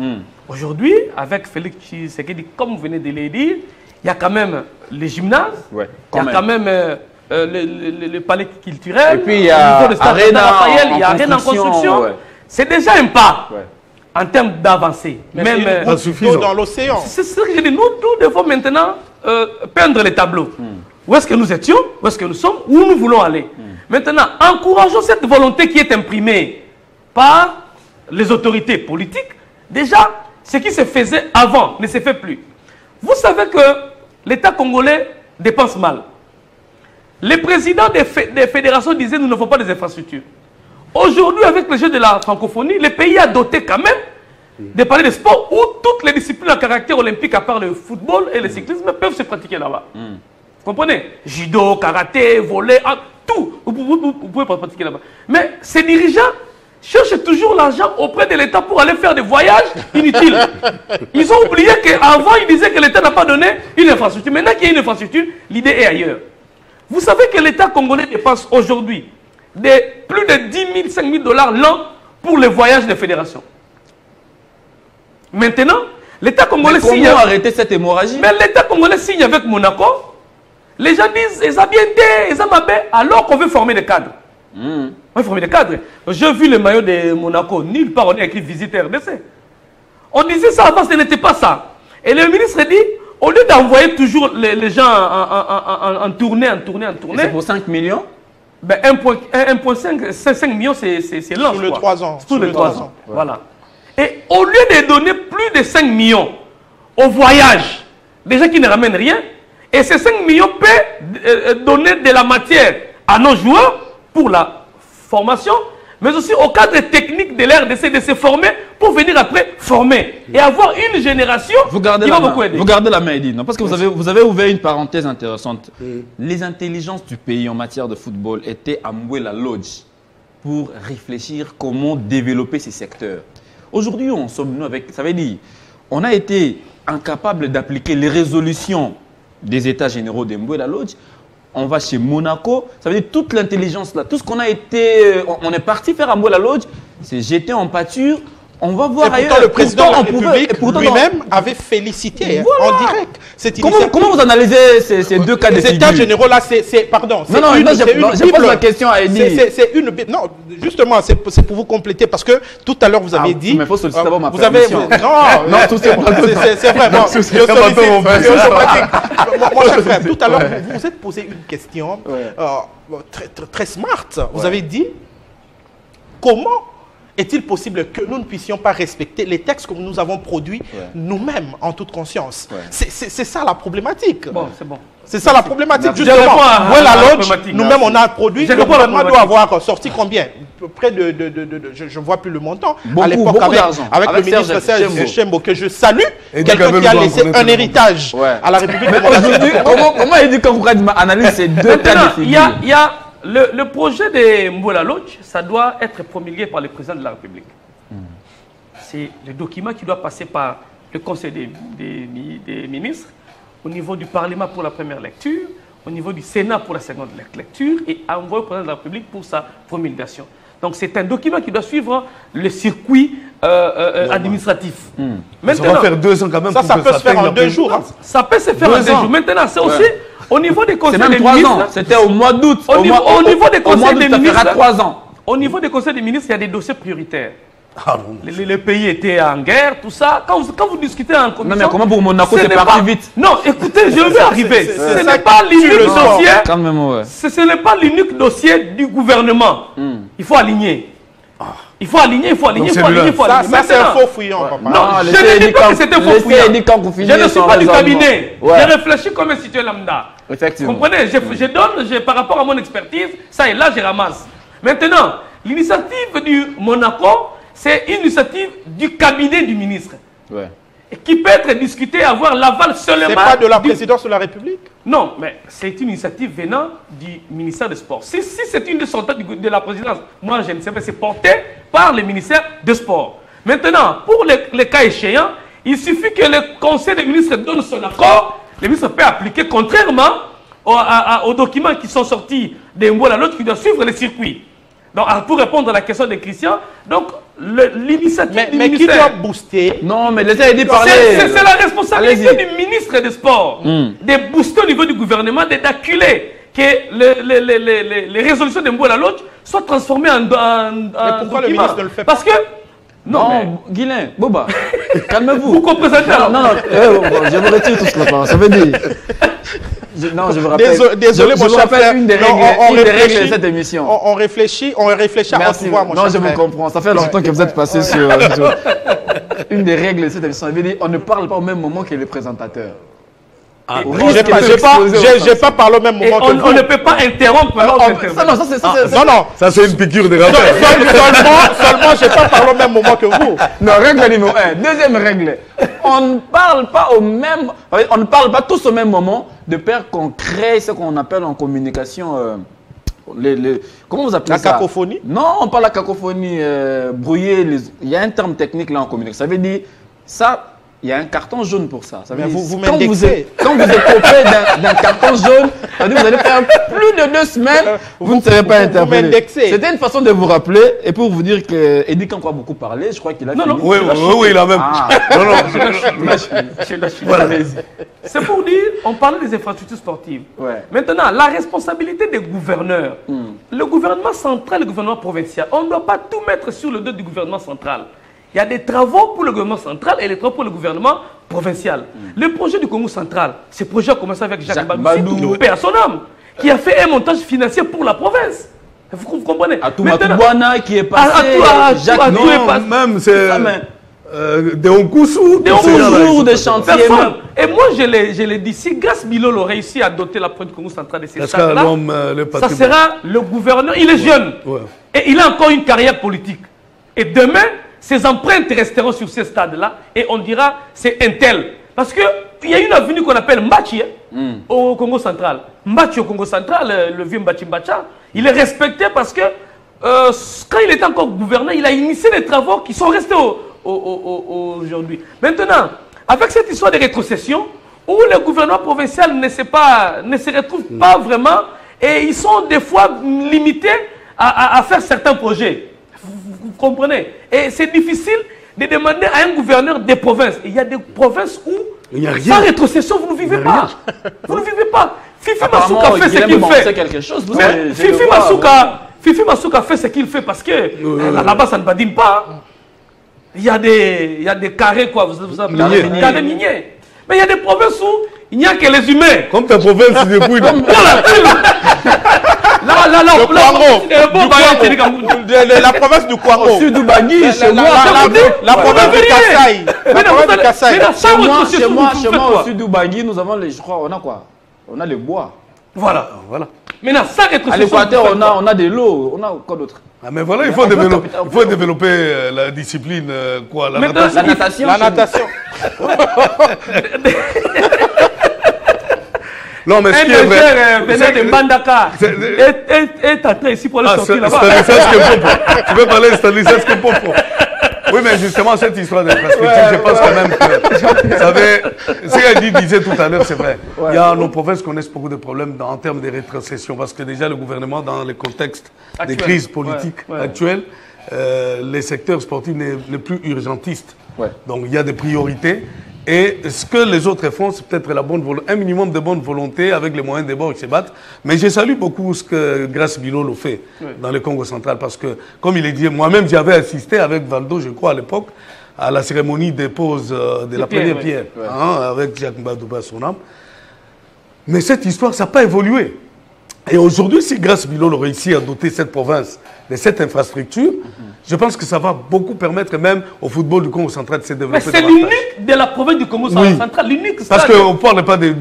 Aujourd'hui, avec Félix Tshisekedi, comme vous venez de le dire, il y a quand même les gymnases, Ouais, il y a quand même le palais culturel, Et puis, il y a au niveau de stade Arena Raphaël, en il y a Arena en construction, construction. ouais. C'est déjà un pas Ouais. en termes d'avancée. Mais Même, c'est une goutte insuffisant. d'eau dans l'océan. c'est ce que je dis. Nous devons maintenant peindre les tableaux. Où est-ce que nous étions, où est-ce que nous sommes, où nous voulons aller. Maintenant, encourageons cette volonté qui est imprimée par les autorités politiques. Déjà, ce qui se faisait avant ne se fait plus. Vous savez que l'État congolais dépense mal. Les présidents des fédérations disaient nous ne faisons pas des infrastructures. Aujourd'hui, avec le jeu de la francophonie, le pays a doté quand même des palais de sport où toutes les disciplines à caractère olympique, à part le football et le cyclisme, peuvent se pratiquer là-bas. Vous comprenez? Judo, karaté, volley, tout. Vous pouvez pas pratiquer là-bas. Mais ces dirigeants cherchent toujours l'argent auprès de l'État pour aller faire des voyages inutiles. Ils ont oublié qu'avant, ils disaient que l'État n'a pas donné une infrastructure. Maintenant qu'il y a une infrastructure, l'idée est ailleurs. Vous savez que l'État congolais dépense aujourd'hui plus de 10 000, 5 000 $ l'an pour les voyages des fédérations. Maintenant, l'État congolais signe. Comment arrêter cette hémorragie? Mais l'État congolais signe avec Monaco. Les gens disent, ils ont bien été, ils ont mabé, alors qu'on veut former des cadres. On veut former des cadres. J'ai vu le maillot de Monaco, nulle part on est écrit visite RDC. On disait ça avant, ce n'était pas ça. Et le ministre dit, au lieu d'envoyer toujours les gens en tournée, C'est pour 5 millions? ben 1,5 million, c'est lent. Sous les 3 ans. Sous les 3 ans. Voilà. Et au lieu de donner plus de 5 millions au voyage, des gens qui ne ramènent rien, et ces 5 millions peuvent donner de la matière à nos joueurs pour la formation, mais aussi au cadre technique de l'RDC de se former pour venir après former et avoir une génération qui va beaucoup aider. Vous gardez la main, Eddy. Non, parce que vous avez ouvert une parenthèse intéressante. Les intelligences du pays en matière de football étaient à Mouela Lodge pour réfléchir comment développer ces secteurs. Aujourd'hui, on sommes nous avec, ça veut dire, on a été incapable d'appliquer les résolutions des États généraux de Mouela Lodge. On va chez Monaco, ça veut dire toute l'intelligence là, tout ce qu'on a été, on est parti faire à Mouela Lodge, c'est jeter en pâture. On va voir Et pourtant, ailleurs. le président de la République pourtant, lui-même avait félicité Voilà. en direct cette initiative. Comment vous analysez ces deux cas de Les états figure? généraux là, pardon. Non, non, je pose la question à Eddy. C'est une Bible. Non, justement, c'est pour vous compléter parce que tout à l'heure vous avez dit. Mais il faut solliciter d'abord ma vous avez. permission. Non, tout c'est c'est vrai. Bon, je sollicite. Mon cher frère, tout à l'heure vous vous êtes posé une question très smart. Vous avez dit comment est-il possible que nous ne puissions pas respecter les textes que nous avons produits nous-mêmes en toute conscience? C'est ça la problématique. Bon, c'est bon. C'est ça la problématique, Je justement. réponds à Voilà, la Lodge, problématique. nous-mêmes, on a produit. Je Le réponds à la gouvernement doit problématique. avoir sorti combien? Près de je ne vois plus le montant. Beaucoup, à l'époque, beaucoup d'argent. avec le Avec ministre Serge Serge Chembo, que je salue, Et quelqu'un Dikabel qui a doit laissé reconnaître un le héritage à la République Mais démocratique. aujourd'hui, comment Eddie Kankouradi analyse ces deux cas Maintenant, de il figure? y a le projet de Mbola Lodge, ça doit être promulgué par le président de la République. C'est le document qui doit passer par le Conseil des ministres, au niveau du Parlement pour la première lecture, au niveau du Sénat pour la seconde lecture et envoyé au président de la République pour sa promulgation. Donc c'est un document qui doit suivre le circuit administratif. Ça va faire 2 ans quand même. Ça pour que peut se faire atteigne en la 2 jours. présidence. Ça peut se faire en 2 2 ans. jours. Maintenant, c'est aussi au niveau des C'est conseils même des 3 ministres. ans. C'était au mois d'août. Au niveau des conseils des ça fera ministres. 3 ans. Au niveau des conseils des ministres, il y a des dossiers prioritaires. Ah, non. Les pays étaient en guerre, tout ça. Quand vous discutez en commission... Non, mais comment pour Monaco, ce c'est n'est parti pas- vite? Non, écoutez, je vais arriver. Ce ça n'est qui pas tue l'unique le sport. dossier. Quand même, ouais. Ce n'est pas l'unique dossier du gouvernement. Il faut aligner. Il faut aligner, il faut aligner, il faut aligner, il faut Ça, aligner. c'est un Maintenant- faux fouillant, papa. Non, Ah, je laissez ne dis Eddie pas que Kankou- c'était faux laissez fouillant. Eddie Kankou Je finir ne suis son pas du raisonnement. cabinet. Ouais. J'ai réfléchi comme un citoyen lambda. Vous Effectivement. comprenez? Je donne, par rapport à mon expertise, ça et là, je ramasse. Maintenant, l'initiative du Monaco, c'est une initiative du cabinet du ministre. Ouais. Et qui peut être discutée, avoir l'aval seulement... C'est pas de la du- présidence de la République? Non, mais c'est une initiative venant du ministère des Sports. Si c'est une des sorties de la présidence, moi je ne sais pas, c'est porté par le ministère des Sports. Maintenant, pour les cas échéants, il suffit que le Conseil des ministres donne son accord, le ministre peut appliquer contrairement aux documents qui sont sortis de Mbola Lodge qui doivent suivre les circuits. Donc, pour répondre à la question de Christian, donc l'initiative du Mais qui ministère... doit booster? Non, mais laissez Eddie parler. C'est la responsabilité Allez-y. du ministre des Sports de booster au niveau du gouvernement, d'acculer que les résolutions de Mbola Lodge soient transformées en pourquoi documents. le ministre ne le fait pas? Parce que... Non, mais Non, Guilain, Boba, calmez-vous. vous comprenez alors. Non, je me retire tout ce que ça veut dire. Non, je me rappelle. Désolé, je mon me cher rappelle frère. une des Non, règles, on une des règles réfléchit. de cette émission. On réfléchit à Merci. haute voix, mon Non, cher je vous frère. comprends. Ça fait longtemps que vous êtes passé sur une des règles de cette émission. Ça veut dire on ne parle pas au même moment que les présentateurs. Au risque J'ai de pas, s'exposer j'ai aux pas parlé au même Et moment que vous. on ne peut pas interrompre Ah, l'autre ça, intervenant. non, ça, c'est- Non, non. Ça, c'est une piqûre de rappel. Seulement, j'ai pas parlé au même moment que vous. Non, règle numéro 1. Deuxième règle. On ne parle pas au même... On ne parle pas tous au même moment, de peur qu'on crée ce qu'on appelle en communication... comment vous appelez La ça? cacophonie? Non, pas la cacophonie. Brouiller les... Il y a un terme technique là en communication. Ça veut dire... Ça, il y a un carton jaune pour ça. Ça veut Mais dire, vous quand m'indexez. quand vous êtes coupé d'un carton jaune, ça veut dire que vous allez faire plus de 2 semaines, vous ne serez pas vous interpellé. m'indexez. C'était une façon de vous rappeler et pour vous dire que Eddie Kankou a beaucoup parlé, je crois qu'il a Non, fini. non. Oui, il a même. Ah. Non, non. Voilà, allez-y. C'est pour dire, on parle des infrastructures sportives. Ouais. Maintenant, la responsabilité des gouverneurs, le gouvernement central et le gouvernement provincial, on ne doit pas tout mettre sur le dos du gouvernement central. Il y a des travaux pour le gouvernement central et des travaux pour le gouvernement provincial. Le projet du Congo central, ce projet a commencé avec Jacques Badou, paix à son âme, qui a fait un montage financier pour la province. Vous comprenez? À tout Maintenant, Matubwana qui est passé, Jacques à tout est Non, passé. même c'est Ah, mais- des Onkoussou. Des toujours des chantiers. Personne. Et moi, je l'ai dit, si Gas Bilolo réussit à doter la province du Congo central de ces Est-ce stades-là, qu'un homme, le ça patrimoine. sera le gouverneur. Il est jeune. Ouais. Et il a encore une carrière politique. Et demain, ses empreintes resteront sur ces stades-là et on dira c'est un tel. Parce qu'il y a une avenue qu'on appelle Mbachi au Congo central. Mbachi au Congo central, le vieux Mbachi Mbacha, il est respecté parce que quand il était encore gouverneur, il a initié des travaux qui sont restés aujourd'hui. Maintenant, avec cette histoire de rétrocession, où le gouvernement provincial ne se retrouve pas vraiment et ils sont des fois limités à faire certains projets. Vous comprenez? Et c'est difficile de demander à un gouverneur des provinces. Il y a des provinces où, Il y a rien. sans rétrocession, vous ne vivez pas. Vous ne vivez pas. Fifi Apparemment, Masuka fait ce Guilhem qu'il Monsé fait. quelque chose. Vous Mais savez, je le vois, Fifi Masuka fait ce qu'il fait parce que là-bas, ça ne badine pas. Il y a des carrés, quoi. Vous appelez Miniers. carrés miniers. Mais il y a des provinces où il n'y a que les humains. Comme ta province depuis. Voilà. Là, La province du Kouango. Au sud du Bangui, chez moi. La province du Kasaï. La province du Kasaï. Chez moi, au sud du Bangui, nous avons les, je crois, on a quoi? On a le bois. Voilà. Maintenant, ça rétrocession. À l'Équateur, on a de l'eau. On a quoi d'autre? Ah mais voilà, il faut développer la discipline, quoi, la natation. La natation. Non, mais ce qui est vrai... venant de Mbandaka est entré ici pour le sortir là-bas. Tu veux parler de Stanislas Kepopo? Oui, mais justement, cette histoire d'infrastructure, je pense quand même que, vous savez, ce qu'Adi disait tout à l'heure, c'est vrai. Il y a nos provinces connaissent beaucoup de problèmes en termes de rétrocession, parce que déjà, le gouvernement, dans le contexte des crises politiques actuelles, les secteurs sportifs n'est plus urgentiste. Donc, il y a des priorités. Et ce que les autres font, c'est peut-être un minimum de bonne volonté avec les moyens des bords qui se battent. Mais je salue beaucoup ce que Grace Bilolo fait dans le Congo central. Parce que, comme il est dit, moi-même, j'avais assisté avec Valdo, je crois, à l'époque, à la cérémonie des poses de la première pierre, avec Jacques Mbadouba, son âme. Mais cette histoire, ça n'a pas évolué. Et aujourd'hui, si Grace Bilolo réussit à doter cette province de cette infrastructure, je pense que ça va beaucoup permettre même au football du Congo central de se développer. Mais c'est l'unique de la province du Congo central, l'unique stade. Parce qu'on ne parle pas du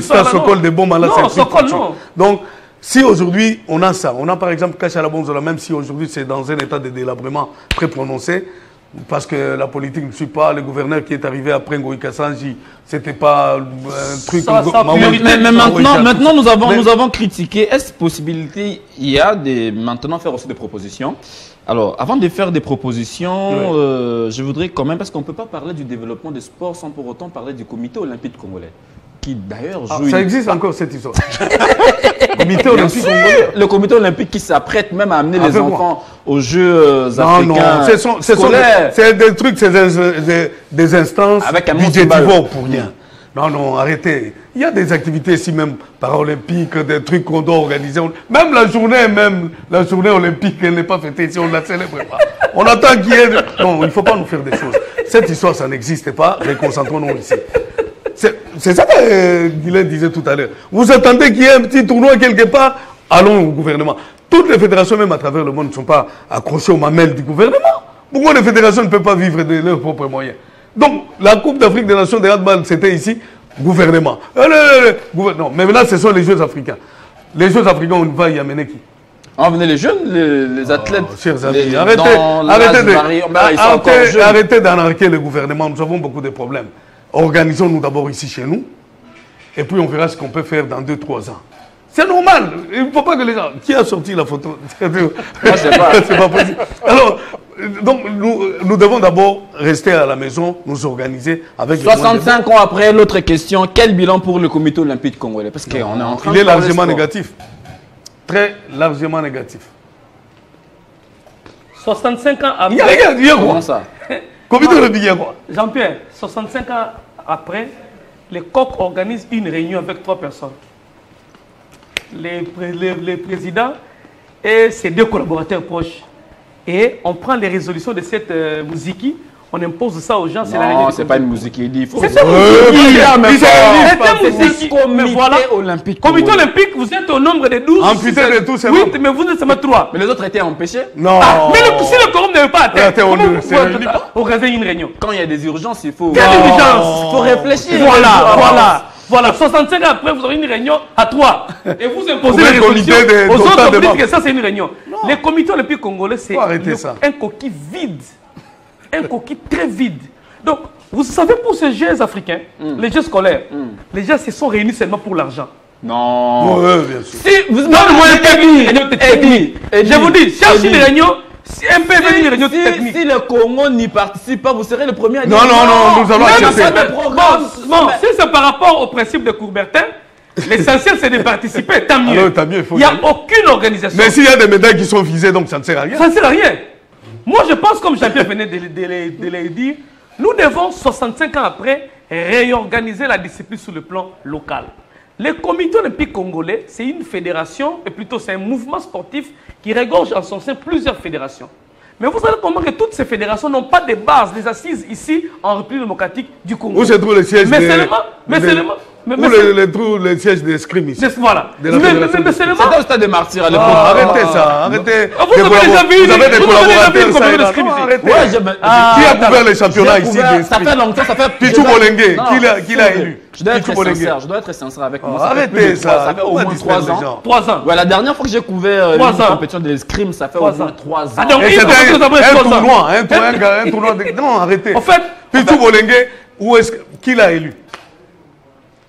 stade Sokol, des bons malades. Non, Sokol, non. Donc, si aujourd'hui on a ça, on a par exemple Kachalabonzola, même si aujourd'hui c'est dans un état de délabrement très prononcé, parce que la politique ne suit pas, le gouverneur qui est arrivé après Ngoï Kassanji, c'était pas un truc... Mais maintenant nous avons critiqué, est-ce possibilité, il y a maintenant faire aussi des propositions. Alors, avant de faire des propositions, je voudrais quand même, parce qu'on ne peut pas parler du développement des sports sans pour autant parler du comité olympique congolais, qui d'ailleurs joue... Ça existe encore cette histoire. Comité olympique congolais. Le comité olympique qui s'apprête même à amener les enfants aux Jeux africains. C'est des trucs, c'est des instances budgétivores pour rien. Non, arrêtez. Il y a des activités ici même paralympiques, des trucs qu'on doit organiser. Même la journée olympique, elle n'est pas fêtée ici, on ne la célèbre pas. On attend qu'il y ait... Non, il ne faut pas nous faire des choses. Cette histoire, ça n'existe pas. Reconcentrons-nous ici. C'est ça que Guylaine disait tout à l'heure. Vous attendez qu'il y ait un petit tournoi quelque part? Allons au gouvernement. Toutes les fédérations, même à travers le monde, ne sont pas accrochées aux mamelles du gouvernement. Pourquoi les fédérations ne peuvent pas vivre de leurs propres moyens? Donc, la Coupe d'Afrique des Nations de handball, c'était ici, gouvernement. Non, mais maintenant, ce sont les Jeux africains. Les Jeux africains, on va y amener qui? On va amener les jeunes, les athlètes. Chers amis, arrêtez d'anarquer le gouvernement. Nous avons beaucoup de problèmes. Organisons-nous d'abord ici chez nous, et puis on verra ce qu'on peut faire dans 2-3 ans. C'est normal. Il ne faut pas que les gens... Qui a sorti la photo? Moi, je sais pas. C'est pas possible. Alors, donc, nous devons d'abord rester à la maison, nous organiser avec... 65 ans après, l'autre question, quel bilan pour le comité olympique congolais? Parce qu'on est en train de... Il est largement négatif. Très largement négatif. 65 ans après... Il y a quoi? Comment ça? Comité olympique, il y a quoi? Jean-Pierre, 65 ans après, les COC organisent une réunion avec 3 personnes. Les présidents et ses 2 collaborateurs proches. Et on prend les résolutions de cette Mouziki, on impose ça aux gens. Non, c'est pas une Mouziki. Il faut... C'est comité olympique. Comité olympique, vous êtes au nombre de 12. Amputé de tous ces 8, mais vous êtes seulement 3. Mais les autres étaient empêchés? Non. Mais si le quorum ne veut pas atteindre, comment vous pouvez organiser une réunion? Quand il y a des urgences, il faut... Quelle urgence? Il faut réfléchir. Voilà, 65 ans après, vous aurez une réunion à 3. Et vous imposez les résolutions aux autres, vous dites que ça, c'est une réunion. Les comités olympiques congolais, c'est un coquille vide. Un coquille très vide. Donc, vous savez, pour ces Jeux africains, les Jeux scolaires, les gens se sont réunis seulement pour l'argent. Non. Oui, bien sûr. Si vous donnez une technique, je vous dis, cherchez une réunion. Si le Congo n'y participe pas, vous serez le premier à dire non, nous allons accepter. Si c'est par rapport au principe de Coubertin, l'essentiel c'est de participer, tant mieux. Alors, tant mieux, il n'y a aucune organisation. Mais s'il y a des médailles qui sont visées, donc ça ne sert à rien. Ça ne sert à rien. Moi je pense, comme Jean-Pierre venait de le dire, nous devons, 65 ans après, réorganiser la discipline sur le plan local. Le comité olympique congolais, c'est une fédération, et plutôt c'est un mouvement sportif qui regorge en son sein plusieurs fédérations. Mais vous savez comment que toutes ces fédérations n'ont pas de base, des assises ici en République démocratique du Congo. Où se trouve le siège les sièges d'escrime ici. Voilà. De la fédération de seulement... C'était au stade des martyrs à l'époque. Arrêtez ça, arrêtez. Vous avez des avis, vous avez des collaborateurs, ça, l'escrime ici. arrêtez. Ouais, Qui a couvert les championnats ici d'escrime? Ça fait longtemps, ça fait... Pichou Bolengue, qui l'a élu? Je dois être sincère avec moi. Arrêtez ça. Ça fait au moins 3 ans. 3 ans. Ouais, la dernière fois que j'ai couvert une compétition d'escrime, ça fait au moins 3 ans. Et c'était un tournoi. Non, arrêtez. En fait, Pichou Bolengue, qui l'a élu?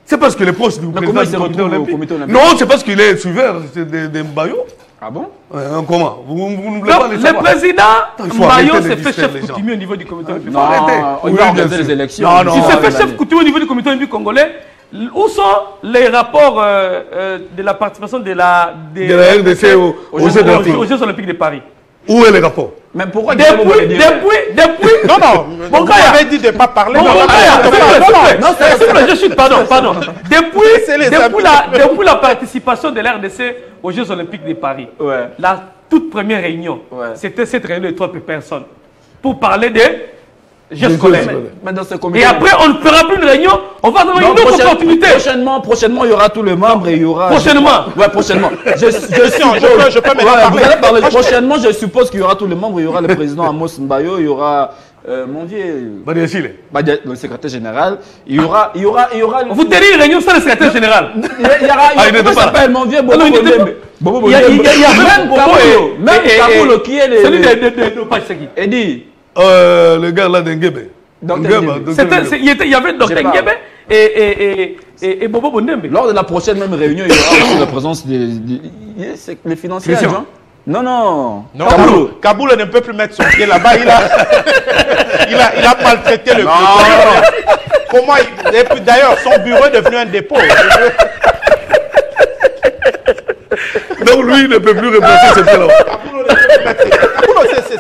C'est parce qu'il est proche du président du comité olympique. Non, c'est parce qu'il est suiveur de Mbayo. Ah bon? Comment? Vous ne voulez pas les savoir? Le président Mbayo s'est fait chef coutumier au niveau du comité olympique. Non, il va organiser les élections. Il s'est fait chef coutumier au niveau du comité olympique congolais. Où sont les rapports de la participation de la RDC aux Jeux Olympiques de Paris? Où est le rapport? Mais pourquoi depuis Non, mon vous avez dit de ne pas parler. Non, je suis pardon. Depuis la participation de la RDC aux Jeux Olympiques de Paris, la toute première réunion, c'était cette réunion de 3 personnes pour parler des Jeux scolaires. Et après, on ne fera plus de réunion, on va avoir une autre opportunité. Prochainement, il y aura tous les membres et il y aura... Prochainement. Ouais, prochainement. Je peux me Prochainement, je suppose qu'il y aura tous les membres. Il y aura le président Amos Mbayo, il y aura... mon vieux... le secrétaire général. Il y aura... Vous tenez une réunion sans le secrétaire général. Il y aura... Comment s'appelle mon vieux Bobo Bobo? Il y a même Bobo. Même Kaboul qui est le... Celui de Pachaki. Eddie. Le gars là d'Engebe. Il y avait Dr Ngebe et Bobo Bondembe. Lors de la prochaine même réunion, il y aura aussi la présence des financiers adjoints. Non. Kaboul ne peut plus mettre son pied là-bas. Il a maltraité le Comment d'ailleurs, son bureau est devenu un dépôt. Donc lui, il ne peut plus replacer ce pied-là. Kaboul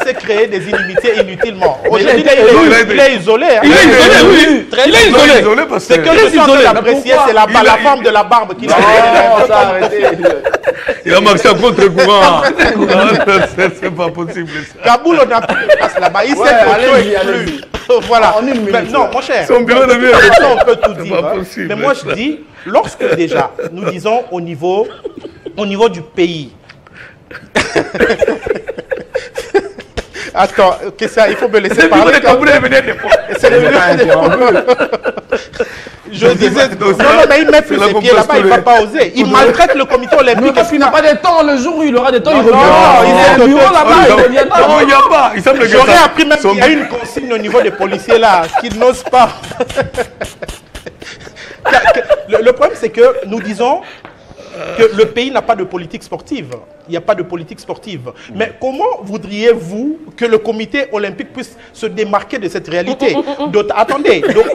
c'est créer des inimitiés inutilement. Aujourd'hui, il est isolé. Il est isolé. C'est que je suis en train d'apprécier, c'est la forme de la barbe qu'il a. Non, ça arrêtez. Il a marché à contre-courant. C'est pas possible. Kaboul, on n'a plus de place là-bas. Il sait que plus. Voilà. Non, mon cher. Son bureau de mieux. On peut tout dire. Mais moi, je dis, lorsque déjà, nous disons au niveau du pays. Attends, il faut me laisser parler. Je disais, non, mais il met plus ses pieds là-bas, il ne va pas oser. Il maltraite le comité olympique. Parce qu'il n'a pas de temps. Le jour où il aura des temps, il revient. Il est au bureau là-bas, il revient pas. Non, il n'y a pas. J'aurais appris même qu'il y a une consigne au niveau des policiers là, qu'ils n'osent pas. Le problème, c'est que nous disons que le pays n'a pas de politique sportive. Il n'y a pas de politique sportive. Mais comment voudriez-vous que le comité olympique puisse se démarquer de cette réalité?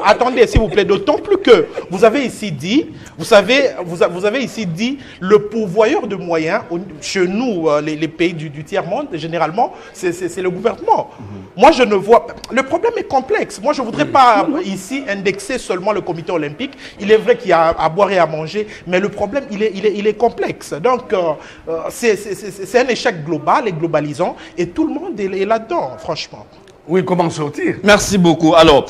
Attendez, s'il vous plaît. D'autant plus que vous avez ici dit, vous avez ici dit, le pourvoyeur de moyens, chez nous, les pays du tiers-monde, généralement, c'est le gouvernement. Moi, je ne vois pas. Le problème est complexe. Moi, je ne voudrais pas ici indexer seulement le comité olympique. Il est vrai qu'il y a à boire et à manger, mais le problème, il est complexe. Donc, c'est un échec global et globalisant, et tout le monde est là-dedans, franchement. Oui, comment sortir? Merci beaucoup. Alors,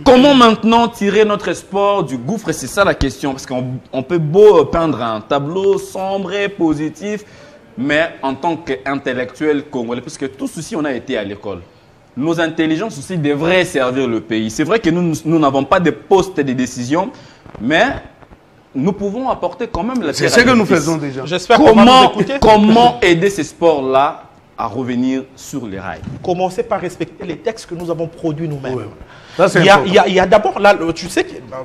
comment maintenant tirer notre sport du gouffre? C'est ça la question, parce qu'on peut beau peindre un tableau sombre et positif, mais en tant qu'intellectuel congolais, puisque tous ceci, on a été à l'école. Nos intelligences aussi devraient servir le pays. C'est vrai que nous n'avons pas de postes de décision, mais nous pouvons apporter quand même la pierre. C'est ce que nous faisons déjà. J'espère qu'on va nous écouter. Comment aider ces sports-là à revenir sur les rails? Commencez par respecter les textes que nous avons produits nous-mêmes. Ouais. Il y a d'abord,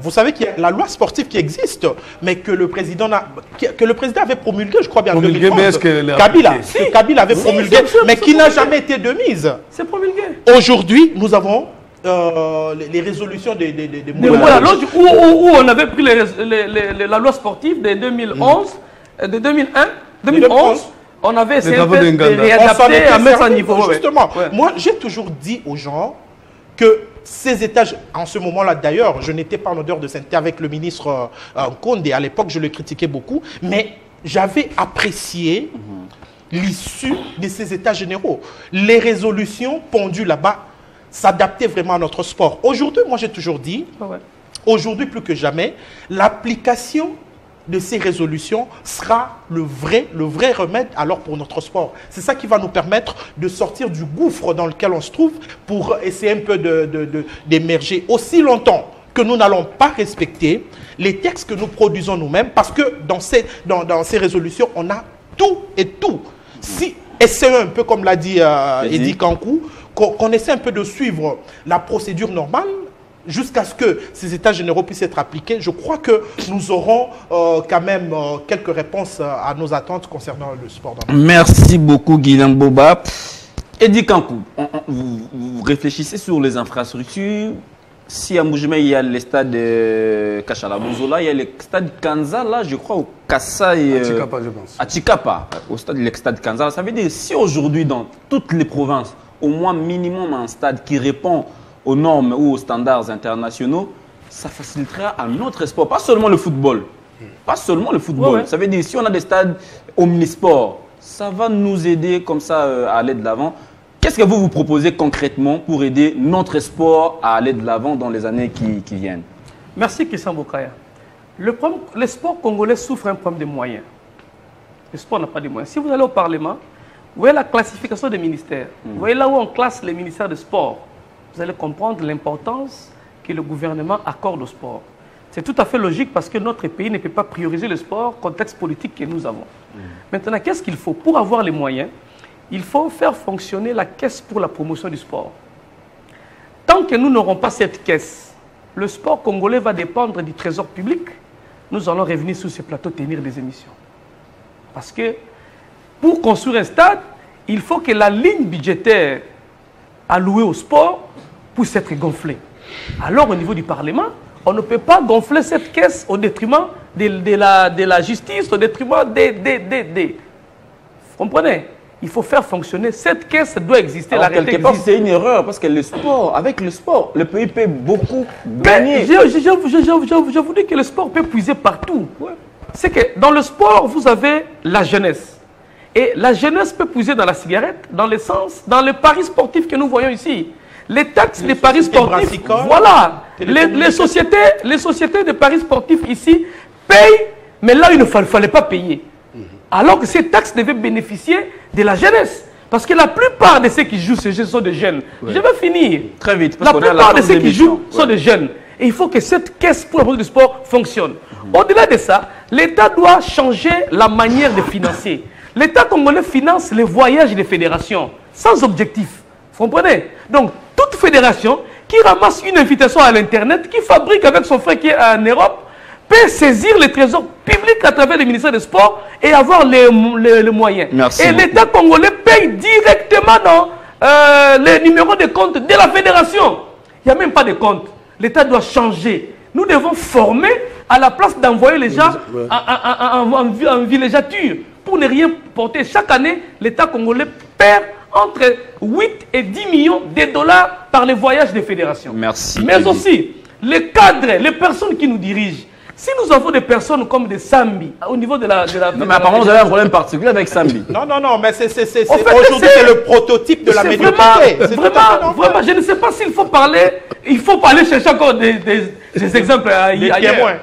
vous savez qu'il y a la loi sportive qui existe, mais que le président avait promulgué, je crois bien, en 2030. Kabila avait promulgué, mais qui n'a jamais été de mise. C'est promulgué. Aujourd'hui, nous avons les résolutions des voilà, où on avait pris la loi sportive de 2011, de 2011, on avait essayé de réadapter, à mettre à niveau. Justement, moi j'ai toujours dit aux gens que ces étages, en ce moment-là d'ailleurs, je n'étais pas en odeur de sainteté avec le ministre Nkonde, à l'époque je le critiquais beaucoup, mais j'avais apprécié l'issue de ces états généraux. Les résolutions pondues là-bas s'adaptaient vraiment à notre sport. Aujourd'hui, moi j'ai toujours dit, aujourd'hui plus que jamais, l'application de ces résolutions sera le vrai remède alors pour notre sport. C'est ça qui va nous permettre de sortir du gouffre dans lequel on se trouve pour essayer un peu d'émerger. Aussi longtemps que nous n'allons pas respecter les textes que nous produisons nous-mêmes, parce que dans ces résolutions, on a tout et tout. Si essayons un peu, comme l'a dit Eddy Kankou, qu'on essaie un peu de suivre la procédure normale, jusqu'à ce que ces états généraux puissent être appliqués, je crois que nous aurons quand même quelques réponses à nos attentes concernant le sport. Merci beaucoup, Guillaume Boba. Eddy Kankou, vous réfléchissez sur les infrastructures. Si à Moujmé, il y a le stade de Kachalabouzola, il y a le stade Kanza, là, je crois, au Kassai. À Chikapa, je pense. À Chikapa, au stade Kanza. Ça veut dire, si aujourd'hui, dans toutes les provinces, au moins minimum un stade qui répond aux normes ou aux standards internationaux, ça facilitera un autre sport, pas seulement le football. Pas seulement le football. Ouais. Ça veut dire, si on a des stades omnisports, ça va nous aider comme ça à aller de l'avant. Qu'est-ce que vous proposez concrètement pour aider notre sport à aller de l'avant dans les années qui viennent? Merci Christian Bokaya. Le sport congolais souffre un problème de moyens. Le sport n'a pas de moyens. Si vous allez au Parlement, vous voyez la classification des ministères. Vous voyez là où on classe les ministères de sport. Vous allez comprendre l'importance que le gouvernement accorde au sport. C'est tout à fait logique parce que notre pays ne peut pas prioriser le sport, contexte politique que nous avons. Maintenant, qu'est-ce qu'il faut? Pour avoir les moyens, il faut faire fonctionner la caisse pour la promotion du sport. Tant que nous n'aurons pas cette caisse, le sport congolais va dépendre du trésor public. Nous allons revenir sur ce plateau tenir des émissions. Parce que pour construire un stade, il faut que la ligne budgétaire allouée au sport puisse être gonflée. Alors au niveau du Parlement, on ne peut pas gonfler cette caisse au détriment de la justice, au détriment des. Vous comprenez? Il faut faire fonctionner. Cette caisse doit exister. Alors, quelque part, c'est une erreur parce que le sport, avec le sport, le pays peut beaucoup gagner. Je vous dis que le sport peut puiser partout. Ouais. C'est que dans le sport, vous avez la jeunesse. Et la jeunesse peut puiser dans la cigarette, dans l'essence, dans les paris sportifs que nous voyons ici. Les taxes des paris sportifs, voilà. Les sociétés de paris sportifs ici payent, mais là, il ne fallait pas payer. Alors que ces taxes devaient bénéficier de la jeunesse. Parce que la plupart de ceux qui jouent ce jeu sont des jeunes. Ouais. Je vais finir. Très vite. La plupart de ceux qui jouent sont des jeunes. Et il faut que cette caisse pour la promotion du sport fonctionne. Au-delà de ça, l'État doit changer la manière de financer. L'État congolais finance les voyages des fédérations sans objectif. Vous comprenez? Donc, toute fédération qui ramasse une invitation à l'Internet, qui fabrique avec son frère qui est en Europe, peut saisir les trésors publics à travers le ministère des Sports et avoir les moyens. Merci et l'État congolais paye directement dans les numéros de compte de la fédération. Il n'y a même pas de compte. L'État doit changer. Nous devons former à la place d'envoyer les gens en villégiature pour ne rien porter. Chaque année, l'État congolais perd entre 8 et 10 millions de dollars par les voyages des fédérations. Merci. Mais aussi, les cadres, les personnes qui nous dirigent. Si nous avons des personnes comme des Sambi au niveau de la non, mais apparemment, vous avez un problème particulier avec Sambi. Non, mais aujourd'hui, c'est le prototype de la médiocrité. Vraiment, je ne sais pas s'il faut parler. Il faut aller chercher encore des exemples ailleurs.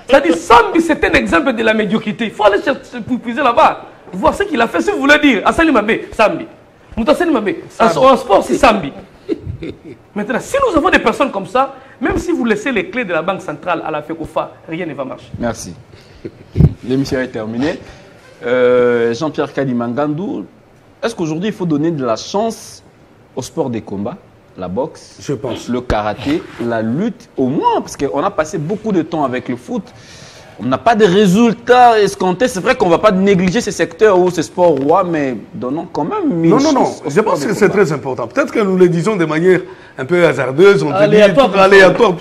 C'est-à-dire, Sambi, c'est un exemple de la médiocrité. Il faut aller chercher pour puiser là-bas. Voir ce qu'il a fait. Si vous voulez dire, Assali Mabé, Sambi. Moutassani Mabé, en sport, c'est Sambi. Maintenant, si nous avons des personnes comme ça, même si vous laissez les clés de la Banque centrale à la FECOFA, rien ne va marcher. Merci. L'émission est terminée. Jean-Pierre Kadimangandou, est-ce qu'aujourd'hui, il faut donner de la chance au sport des combats, la boxe, je pense, le karaté, la lutte, au moins, parce qu'on a passé beaucoup de temps avec le foot. On n'a pas de résultats escomptés. C'est vrai qu'on ne va pas négliger ces secteurs ou ces sports rois, mais donnons quand même une chance. Je pense que c'est très important. Peut-être que nous le disons de manière un peu hasardeuse, on aléatoire.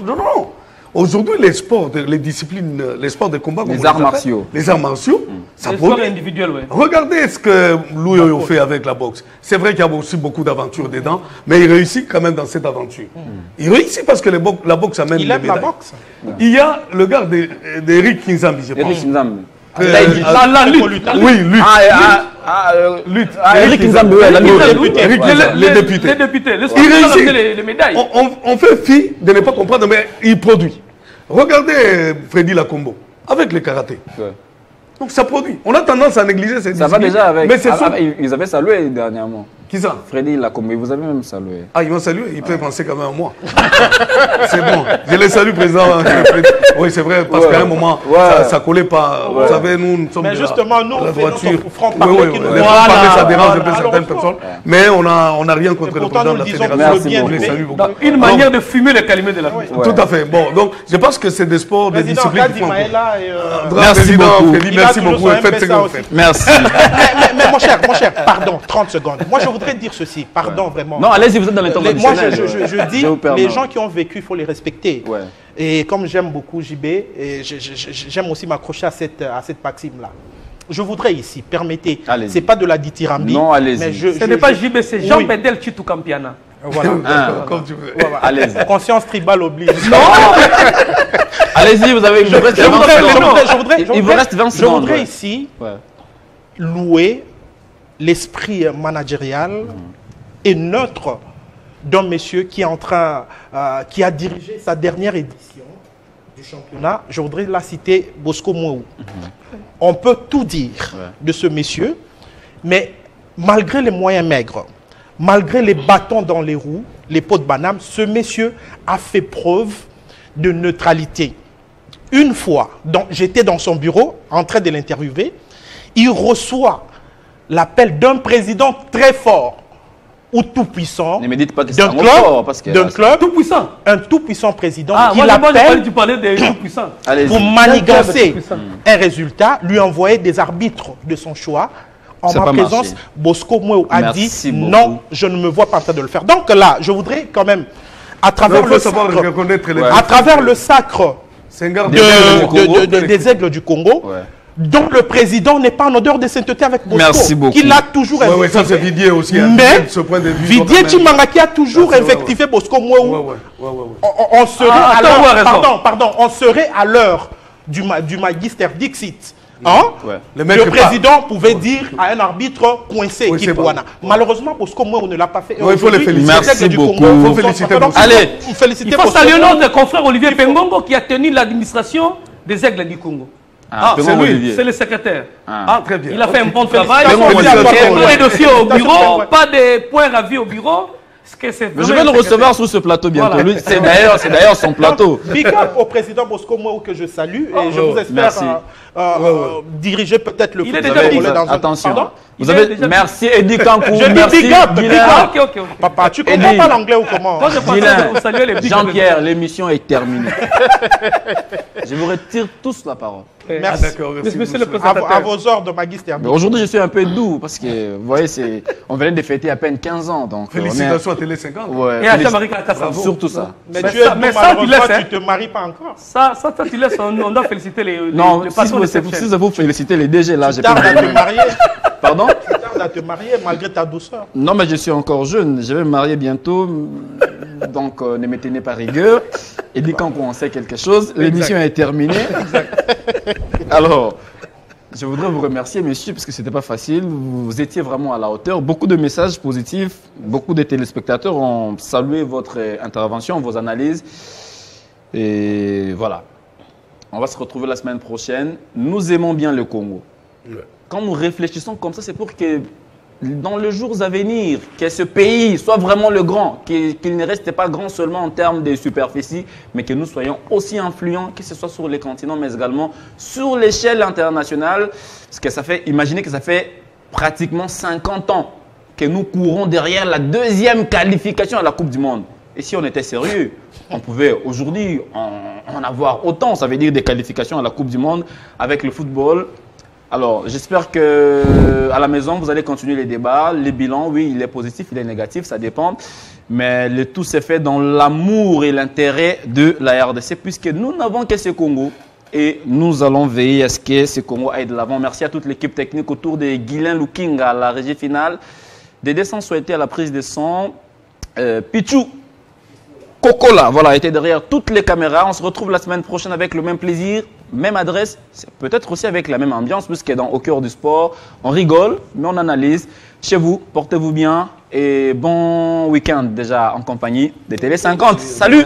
Non. Aujourd'hui, les sports, les disciplines, les sports de combat, les arts martiaux. Les arts martiaux, ça produit. Individuels, ouais. Regardez ce que Louyo fait avec la boxe. C'est vrai qu'il y a aussi beaucoup d'aventures dedans, mais il réussit quand même dans cette aventure. Il réussit parce que la boxe amène. Il aime la boxe. Il y a le gars d'Eric Kinzambi, je pense. Eric Kinzambi. La lutte. Oui, lutte. Lutte. Eric Kinzambi, la lutte. Les députés. Les députés. Il réussit. Les médailles. On fait fi de ne pas comprendre, mais il produit. Regardez Freddy Lacombo, avec le karaté. Ouais. Donc ça produit. On a tendance à négliger cette discipline. Ça va déjà avec. Mais c'est Ils avaient salué dernièrement. Qui ça? Freddy Lacombe, vous avez même salué. Ah, ils m'ont salué, ils peuvent penser quand même à moi. C'est bon. Je les salue, président. Oui, c'est vrai, parce qu'à un moment, ça collait pas. Vous savez, nous sommes. Mais justement, nous, la droiture. franc-parler qui nous ça dérange un peu certaines personnes. Mais on n'a rien contre le président de la fédération. On les salue beaucoup. Une manière de fumer le calumet de la vie. Tout à fait. Bon, donc, je pense que c'est des sports, des disciplines qui font. Merci beaucoup. Merci beaucoup. Faites ce que vous faites. Merci. Mais mon cher, pardon, 30 secondes. Moi, je voudrais dire ceci. Pardon, vraiment. Non, allez-y, vous êtes dans les temps Moi, je dis, les gens qui ont vécu, il faut les respecter. Ouais. Et comme j'aime beaucoup JB, et j'aime aussi m'accrocher à cette maxime-là. Je voudrais ici, permettez, c'est pas de la dithyrambique. Non, allez-y. Ce n'est pas JB, c'est Jean-Bedel Chitou Campiana. Voilà. Comme tu veux. Voilà. Allez-y. Conscience tribale oblige. Non. Allez-y, vous avez. Il vous reste 20 secondes. Je voudrais ici louer l'esprit managérial et neutre d'un monsieur qui est en train, qui a dirigé sa dernière édition du championnat. Je voudrais la citer, Bosco Mouaou. On peut tout dire de ce monsieur, mais malgré les moyens maigres, malgré les bâtons dans les roues, les pots de banane, ce monsieur a fait preuve de neutralité. Une fois, j'étais dans son bureau en train de l'interviewer, il reçoit l'appel d'un président très fort ou tout puissant, Ne me dites pas que c'est d'un un mot fort, parce que club, Tout puissant. un tout puissant président Moi, qui l'appelle tu parlais des tout puissants. Allez-y. pour manigancer Tout puissant. un résultat, lui envoyer des arbitres de son choix. En Ça ma n'a pas présence, marché. Bosco Mouaou a Merci dit beaucoup. non, je ne me vois pas en train de le faire. Donc là, je voudrais quand même, à travers Il faut savoir reconnaître les à travers le sacre C'est un garde Des aigles du Congo. des aigles du Congo, Ouais. dont le président n'est pas en odeur de sainteté avec Bosco. Merci beaucoup. Qu'il a toujours Oui, ça c'est Vidier aussi. hein, Mais de ce point de vue. Vidier quand même. Chimangaki a toujours Ah, c'est vrai, invectivé Bosco Mouaou. Ouais. On serait Ah, à attends, l'heure, ouais, raison. pardon, on serait à l'heure du magister Dixit. Hein? Ouais. Le mec Le est pas- président pouvait dire à un arbitre coincé, Oui, c'est Kipouana. bon. Malheureusement, Bosco Mouaou ne l'a pas fait. Et Ouais, il faut aujourd'hui, le féliciter. les Merci aigles du beaucoup. Congo Il faut sont- féliciter sont- Bosco. Allez. féliciter Il faut Bosco saluer Mouaou. notre confrère Olivier Pengongo qui a tenu l'administration des aigles du Congo. Ah, c'est Pengon lui. Olivier. C'est le secrétaire. Ah, très bien. Il a fait un bon travail. Félicitations, Il a félicitations, pas de dossiers au bureau, Félicitations, pas de points ravis au bureau. Ce que c'est Mais je vraiment vais le un secrétaire. recevoir sur ce plateau bientôt. Voilà. Lui, c'est d'ailleurs son plateau. Big up au président Bosco Mouaou que je salue et je vous espère Merci. diriger peut-être le Il est football déjà big. dans un- Attention. Pardon? Vous Il avez est déjà- merci Eddie Kankou, Je dis merci big up, Guilain. big up. Ok. Papa, tu comprends Eddie. pas l'anglais ou comment? Moi, je pensais Guilain. que vous saluez les big Jean-Pierre, l'émission est terminée. Je vous retire tous la parole. Merci. D'accord, merci. Monsieur le beaucoup. À présentateur. vos ordres, magister. Mais aujourd'hui, je suis un peu doux parce que, vous voyez, on venait de fêter à peine 15 ans. Donc, Félicitations à Télé 50. Ouais, Et à Marie Kassa. surtout ça. Mais Mais tu es ça, doux, mais ça, tu malheureusement, laisses, hein. tu te maries pas encore. Ça, tu laisses, on doit féliciter les Non, si patrons vous, de si cette vous, chaîne. si vous félicitez les DG là, j'ai Tarde pas à te marier. Pardon? Tarde à te marier malgré ta douceur. Non, mais je suis encore jeune. Je vais me marier bientôt. Donc, ne me tenez pas rigueur. Et dit quand on sait quelque chose, l'émission est terminée. Alors, je voudrais vous remercier, messieurs, parce que ce n'était pas facile. Vous étiez vraiment à la hauteur. Beaucoup de messages positifs. Beaucoup de téléspectateurs ont salué votre intervention, vos analyses. Et voilà. On va se retrouver la semaine prochaine. Nous aimons bien le Congo. Ouais. Quand nous réfléchissons comme ça, c'est pour que dans les jours à venir, que ce pays soit vraiment le grand, qu'il ne reste pas grand seulement en termes de superficie, mais que nous soyons aussi influents, que ce soit sur les continents, mais également sur l'échelle internationale. Parce que ça fait, imaginez que ça fait pratiquement 50 ans que nous courons derrière la deuxième qualification à la Coupe du Monde. Et si on était sérieux, on pouvait aujourd'hui en avoir autant, ça veut dire des qualifications à la Coupe du Monde avec le football. Alors, j'espère que à la maison, vous allez continuer les débats. Les bilans, oui, il est positif, il est négatif, ça dépend. Mais le tout s'est fait dans l'amour et l'intérêt de la RDC, puisque nous n'avons que ce Congo. Et nous allons veiller à ce que ce Congo aille de l'avant. Merci à toute l'équipe technique autour de Guilain Lukinga à la régie finale. Dédé sans souhaiter à la prise de son. Pichou Kokola, voilà, était derrière toutes les caméras. On se retrouve la semaine prochaine avec le même plaisir, même adresse, peut-être aussi avec la même ambiance, puisqu'il est dans Au cœur du sport. On rigole, mais on analyse. Chez vous, portez-vous bien et bon week-end déjà en compagnie de Télé 50. Salut!